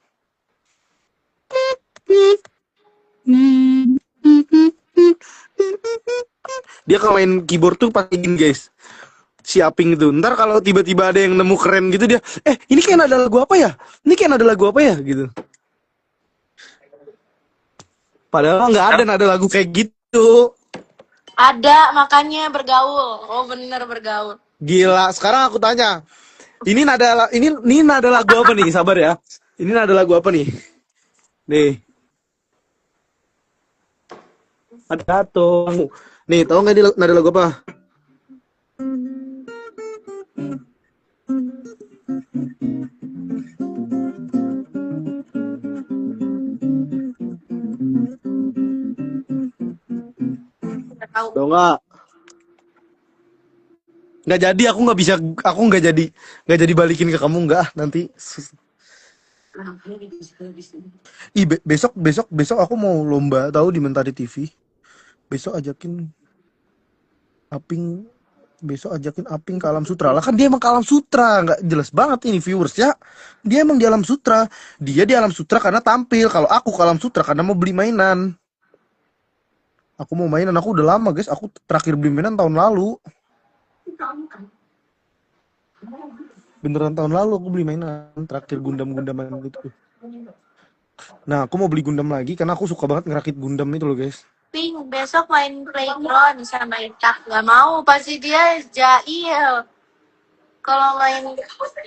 Dia kalau main keyboard tuh pakai gini guys. Si Aping itu. Ntar kalau tiba-tiba ada yang nemu keren gitu dia, ini kayak nada lagu apa ya? Ini kayak nada lagu apa ya? Gitu. Padahal nggak ada nada lagu kayak gitu. Ada, makanya bergaul. Oh bener bergaul. Gila, sekarang aku tanya. Ini nada lagu apa nih? Sabar ya. Ini nada lagu apa nih? Nih. Ada tuh. Nih, tahu nggak ini nada lagu apa? Nggak tahu. Tahu nggak? Nggak jadi, aku nggak jadi balikin ke kamu nggak nanti. Besok aku mau lomba tahu di Mentari TV. Besok ajakin Aping ke Alam Sutra. Lah kan dia emang ke Alam Sutra, nggak jelas banget ini viewers ya. Dia emang di Alam Sutra. Dia di Alam Sutra karena tampil. Kalau aku ke Alam Sutra karena mau beli mainan. Aku mau mainan, aku udah lama guys. Aku terakhir beli mainan tahun lalu. Beneran tahun lalu aku beli mainan. Terakhir Gundam-Gundaman gitu. Nah, aku mau beli Gundam lagi karena aku suka banget ngerakit Gundam itu loh guys. Ping, besok main playground sama Itak. Nggak mau, pasti dia jahil. Kalau main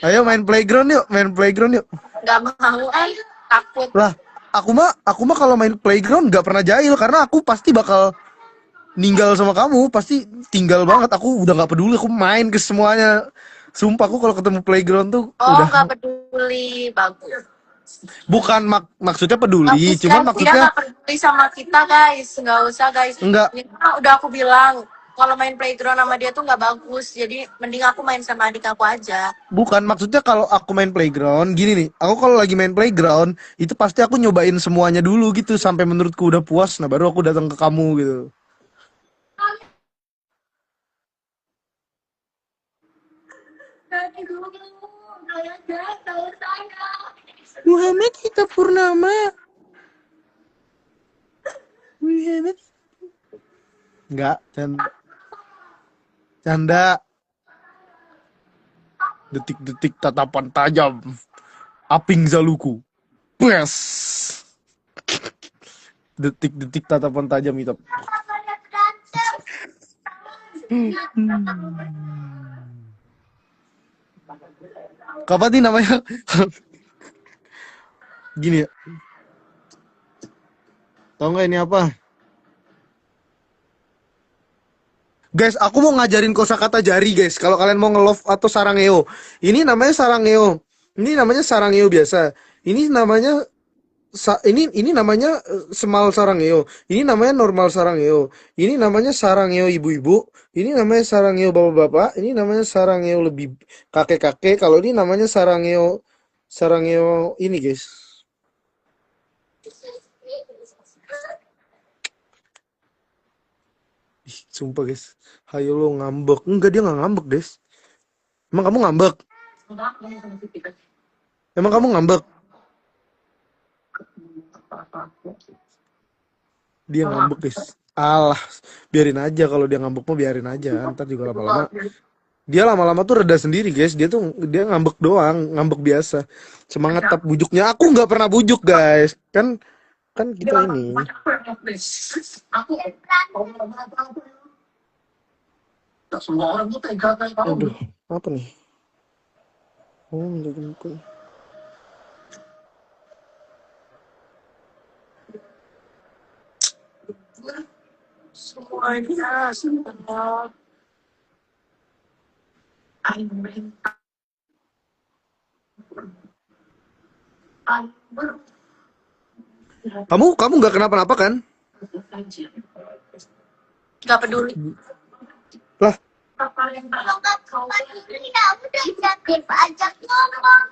Ayo main playground yuk. nggak mau, takut. Lah, aku mah kalau main playground nggak pernah jahil karena aku pasti bakal ninggal sama kamu, pasti tinggal banget. Aku udah nggak peduli, aku main ke semuanya. Sumpah aku kalau ketemu playground tuh Oh, udah nggak peduli, bagus. bukan maksudnya peduli, Bagus, cuman guys. Dia maksudnya nggak peduli sama kita, guys. Nggak usah, guys. enggak. Ini kan udah aku bilang, kalau main playground sama dia tuh nggak bagus. Jadi mending aku main sama adik aku aja. Bukan maksudnya kalau aku main playground gini nih. Aku kalau lagi main playground itu pasti aku nyobain semuanya dulu gitu sampai menurutku udah puas. Nah baru aku datang ke kamu gitu. Muhammad Kita Purnama. Muhammad. Enggak, canda. Detik-detik tatapan tajam. Aping Zaluku. Bes. Detik-detik tatapan tajam itu. Kapan nih namanya? Gini ya. Tahu nggak ini apa? Guys, aku mau ngajarin kosakata jari, guys. Kalau kalian mau nge-love atau sarangeo. Ini namanya sarangeo. Ini namanya sarangeo biasa. Ini namanya ini namanya semal sarangeo. Ini namanya normal sarangeo. Ini namanya sarangeo ibu-ibu. Ini namanya sarangeo bapak-bapak. Ini namanya sarangeo lebih kakek-kakek. Kalau ini namanya sarangeo ini, guys. Ih, sumpah guys. Hayo lo ngambek. Enggak, dia nggak ngambek, Des. Emang kamu ngambek? Emang kamu ngambek? Dia ngambek guys. Alah, biarin aja kalau dia ngambek mah biarin aja. Ntar juga lama-lama dia lama-lama tuh reda sendiri guys. Dia ngambek doang, ngambek biasa. Semangat tap bujuknya. Aku nggak pernah bujuk guys. Kan kan kita ini. Aku tak semua orang tuh tega kayak kamu. Aduh, apa nih? Oh, minta jemput. Semuanya sebentar. Kamu nggak kenapa-napa kan? Gak peduli. Lah, Kalau nggak peduli, kamu udah jangan ajak ngomong.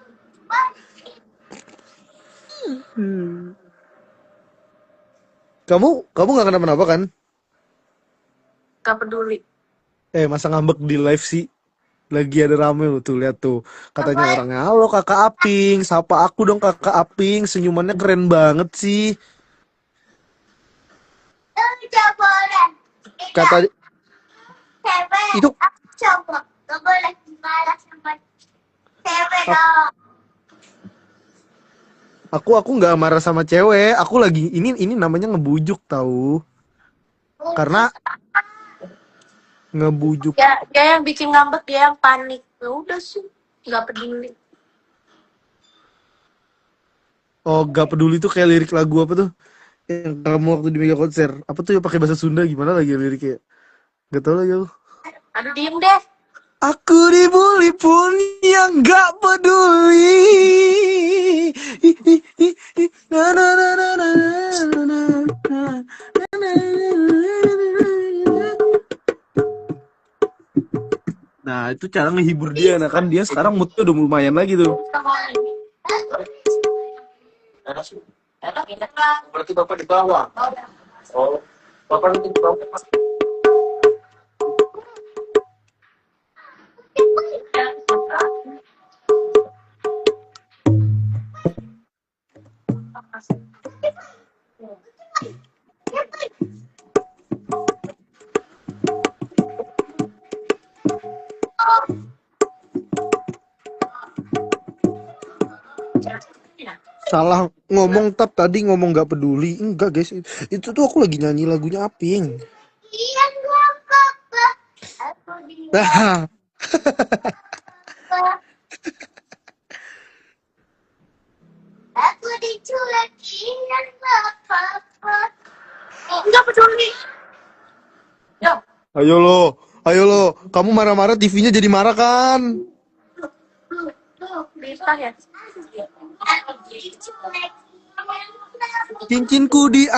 kamu nggak kenapa-napa kan? Gak peduli. Masa ngambek di live sih? Lagi ada rame loh tuh, lihat tuh. Katanya orangnya, halo kakak Aping, sapa aku dong kakak Aping, senyumannya keren banget sih. Tidak boleh. Kata Cewek. itu Aku coba. Gak boleh marah sama cewek dong. aku nggak marah sama cewek, aku lagi ini namanya ngebujuk tahu. Karena ngebujuk. Ya, dia yang bikin ngambek, dia yang panik. Ya udah sih, gak peduli. Oh, gak peduli tuh kayak lirik lagu apa tuh? Yang kamu waktu di mega konser. Apa tuh yang pakai bahasa Sunda gimana lagi liriknya? Gak tau lagi aku. Aduh, diem deh. Aku dibully pun yang gak peduli. Na, na, na, na, na, na, na, na. Nah, itu cara ngehibur dia. Nah, kan dia sekarang moodnya udah lumayan lagi tuh. Berarti Bapak di bawah. Oh, Bapak nanti di bawah. Salah ngomong tadi ngomong gak peduli. Enggak guys, itu tuh aku lagi nyanyi lagunya Aping. Iya, gua kakak. Aku di Nah, Aku dicuekin dan gak apa-apa. Gak peduli. Ya, ayo lo, kamu marah-marah TV-nya jadi marah kan? tuh, bisa ya. Aku dicuekin. Cincinku di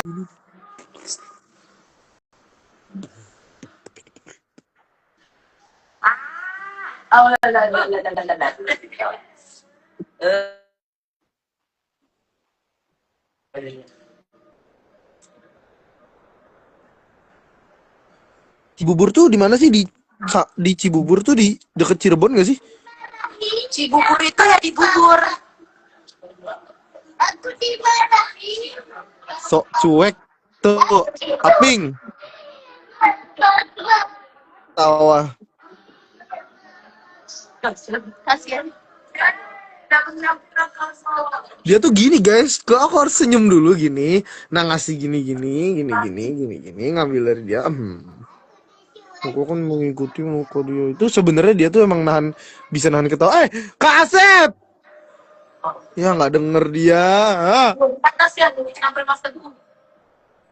Oh, lah. Cibubur tuh di mana sih di Cibubur tuh di deket Cirebon gak sih? Cibubur itu ya di bubur. Aku dimarahin. Sok cuek tuh Aping tawa. Kasian. Dia tuh gini guys, aku harus senyum dulu gini. Nah ngasih gini ngambil dari dia. Aku kan mengikuti muka dia. Itu sebenarnya dia tuh emang bisa nahan ketawa. Kak Asep! Ya nggak denger dia. Kasian, sampai masa dulu.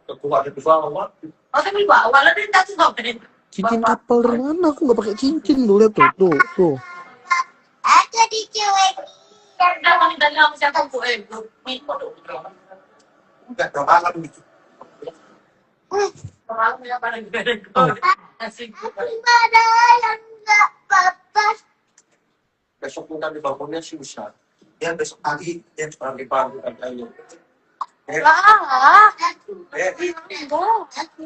Keluar di bawah. Oh, tapi bawa lah dia tak tahu. Cincin kapal dari mana? Aku nggak pakai cincin tuh, lihat tuh. Aku dicuekin. Jangan minta sama siapa bu, Enggak terbangan gitu. Asik. Aku dimarahin gak apa-apa. Besok minta di bangunnya susah. Ya besok pagi, ya pagi-pagi katanya. Lah, Aku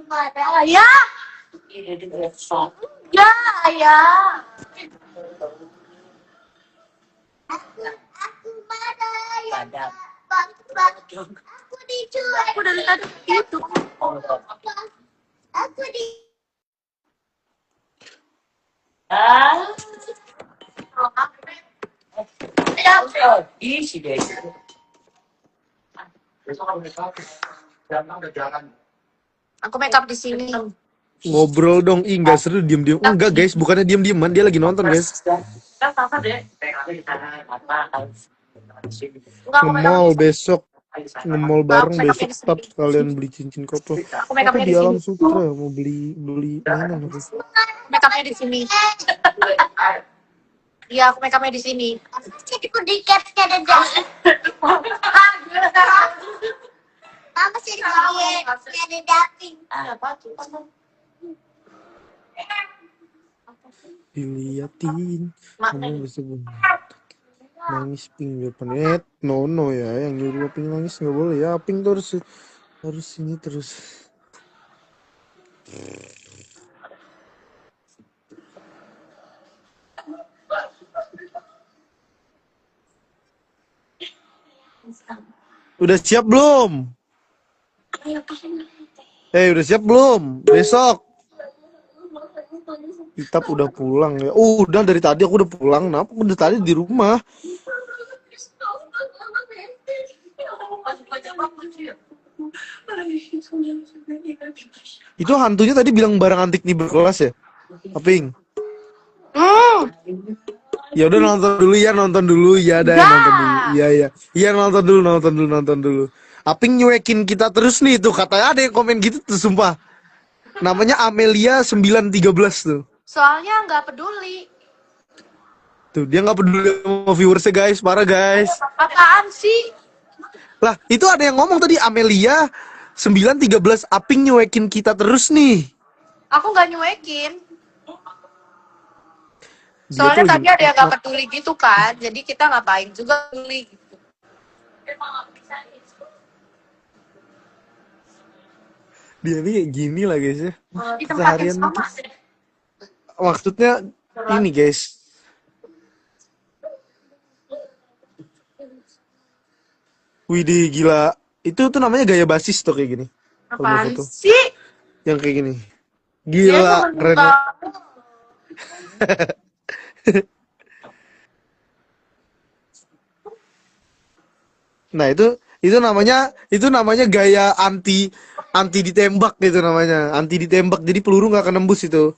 marah. ya, ya, ya. Aku marah. Aku dicuek. Aku dari tadi gitu. Aku di. Isi deh. Besok kalau udah jalan. Aku make up di sini. Ngobrol dong. Ih, nggak seru diem-diem. Enggak, guys. Bukannya diem-dieman. Dia lagi nonton, guys. Kan apa deh? Di sana apa? Enggak, aku make up Nge-mall di sini. besok. Nge-mall bareng Make up-nya besok. di sini. Tetap kalian beli cincin koplo. Aku make Aku up-nya di di sini. Alam Sutra. Mau beli mainan aku. Make up-nya di sini. Iya, aku make up-nya di sini. Jadi aku di capnya ada Davin. Mama sih di ada Davin. Diliatin. Maknya. Kamu bisa nangis ping depan. No ya. Yang nyuruh Ping nangis nggak boleh ya. Ping tuh harus ini terus. Udah siap belum? Udah siap belum? Besok. Itap udah pulang ya. Udah dari tadi aku udah pulang. Kenapa aku udah tadi di rumah? Itu hantunya tadi bilang barang antik nih berkelas ya? Aping? Ya udah nonton dulu ya, nonton dulu ya, dah nonton dulu. Iya nonton dulu. Aping nyuekin kita terus nih tuh, katanya ada yang komen gitu tuh, sumpah. Namanya Amelia 913 tuh. Soalnya nggak peduli. Tuh, dia nggak peduli sama viewersnya guys, parah guys. Apaan sih? Lah, itu ada yang ngomong tadi Amelia 913 Aping nyuekin kita terus nih. Aku nggak nyuekin. Dia Soalnya tuh tadi ada yang nggak peduli gitu kan. Jadi kita ngapain juga peduli gitu. dia nih kayak gini lah guys ya. Di tempat yang Seharian sama. maksudnya ini guys. Widih gila. Itu tuh namanya gaya basis tuh kayak gini. Kalau mau Apaan foto. sih? Yang kayak gini. Dia Gila, cuma keren. buka. Nah, itu namanya gaya anti ditembak gitu namanya. Anti ditembak. Jadi peluru nggak akan nembus itu.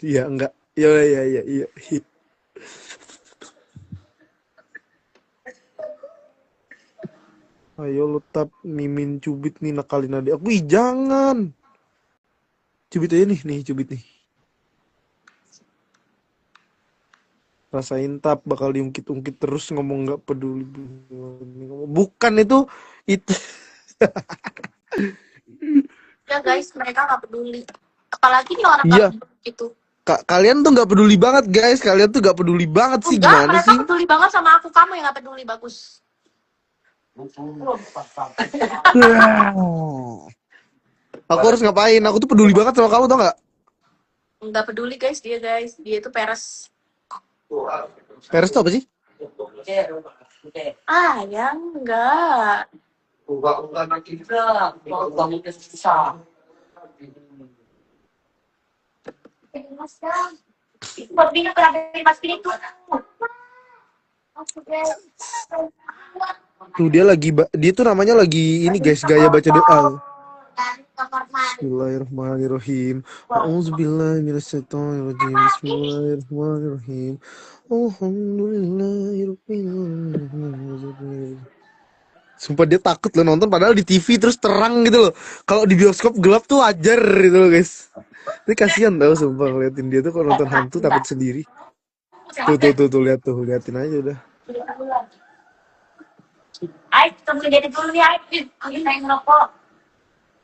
Iya, enggak. Iya. Ayo lu tap mimin cubit nih nakalin adik aku. Ih, jangan. Cubit aja nih cubit nih. Rasain tap bakal diungkit-ungkit terus ngomong nggak peduli. Bukan itu. Ya guys, mereka nggak peduli. Apalagi nih orang Iya. gitu. Kalian tuh nggak peduli banget guys. Kalian tuh nggak peduli banget sih. Enggak, Gimana mereka sih? peduli banget sama aku. Kamu yang nggak peduli, bagus. Aku harus ngapain? Aku tuh peduli banget sama kamu tau nggak? Nggak peduli guys, dia itu peres. Peres tuh apa sih? Ah, ya enggak. Enggak nanti kita susah. Buat minum berapa mas itu? Tuh dia tuh namanya lagi ini guys, gaya baca doa. Bismillahirrahmanirrahim. A'udzubillahi minasyaitonirrajim. Bismillahirrahmanirrahim. Alhamdulillahirrahmanirrahim. Sumpah dia takut loh nonton padahal di TV terus terang gitu loh. Kalau di bioskop gelap tuh wajar gitu loh guys. Ini kasihan tau sumpah ngeliatin dia tuh kalau nonton hantu takut sendiri. Tuh liatin aja udah. Ayo, tunggu jadi dulu nih, ayo. Aku pengen ngerokok.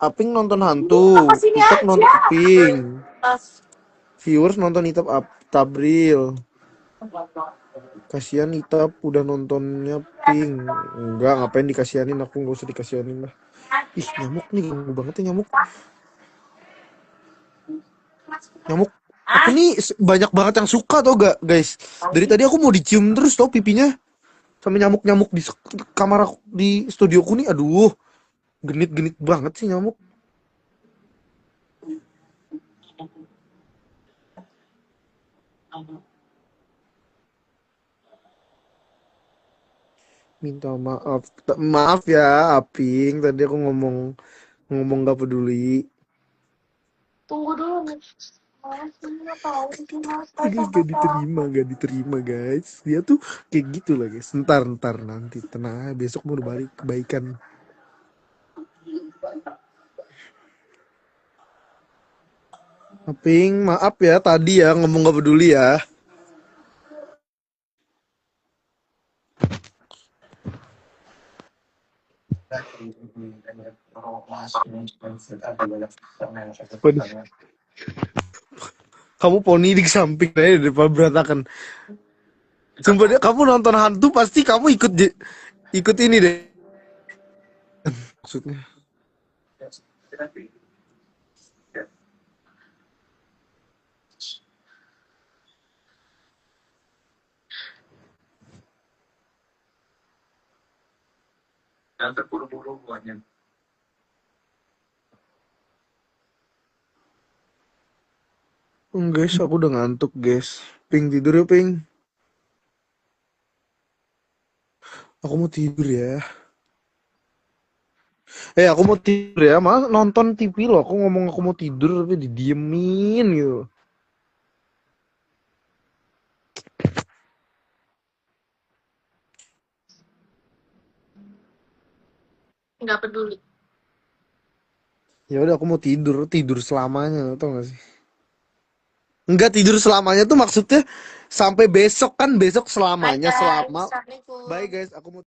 Aping nonton hantu, Itap nonton Aping. Viewers nonton Itap Tabril. Kasihan Itap udah nontonnya Ping. Enggak, ngapain dikasihanin, aku nggak usah dikasihanin lah. Ih, nyamuk nih, ganggu banget ya nyamuk. Aku nih banyak banget yang suka tau gak guys. Dari tadi aku mau dicium terus tau pipinya. Sampai nyamuk-nyamuk di kamar aku, di studioku nih. Aduh, genit-genit banget sih nyamuk. Minta maaf. Maaf ya, Aping. Tadi aku ngomong ngomong gak peduli. Tunggu dulu nih. Mas, ini tahu sih mas. Guys, gak diterima, gak diterima guys. Dia tuh kayak gitu lah guys. Ntar nanti tenang aja, besok mau balik kebaikan. Aping, maaf ya tadi ya ngomong gak peduli ya. Kamu poni di samping aja daripada berantakan. Sumpah deh, kamu nonton hantu pasti kamu ikut ini deh. Maksudnya. Dan terburu-buru buatnya. Guys, aku udah ngantuk guys. Ping tidur ya Ping. Aku mau tidur ya. Aku mau tidur ya. Mas nonton TV loh. Aku ngomong aku mau tidur tapi didiemin gitu. Nggak peduli. Ya udah aku mau tidur selamanya, tau gak sih? Enggak tidur selamanya tuh maksudnya sampai besok kan besok selamanya Bye guys. selama. Assalamualaikum. Bye guys, aku mau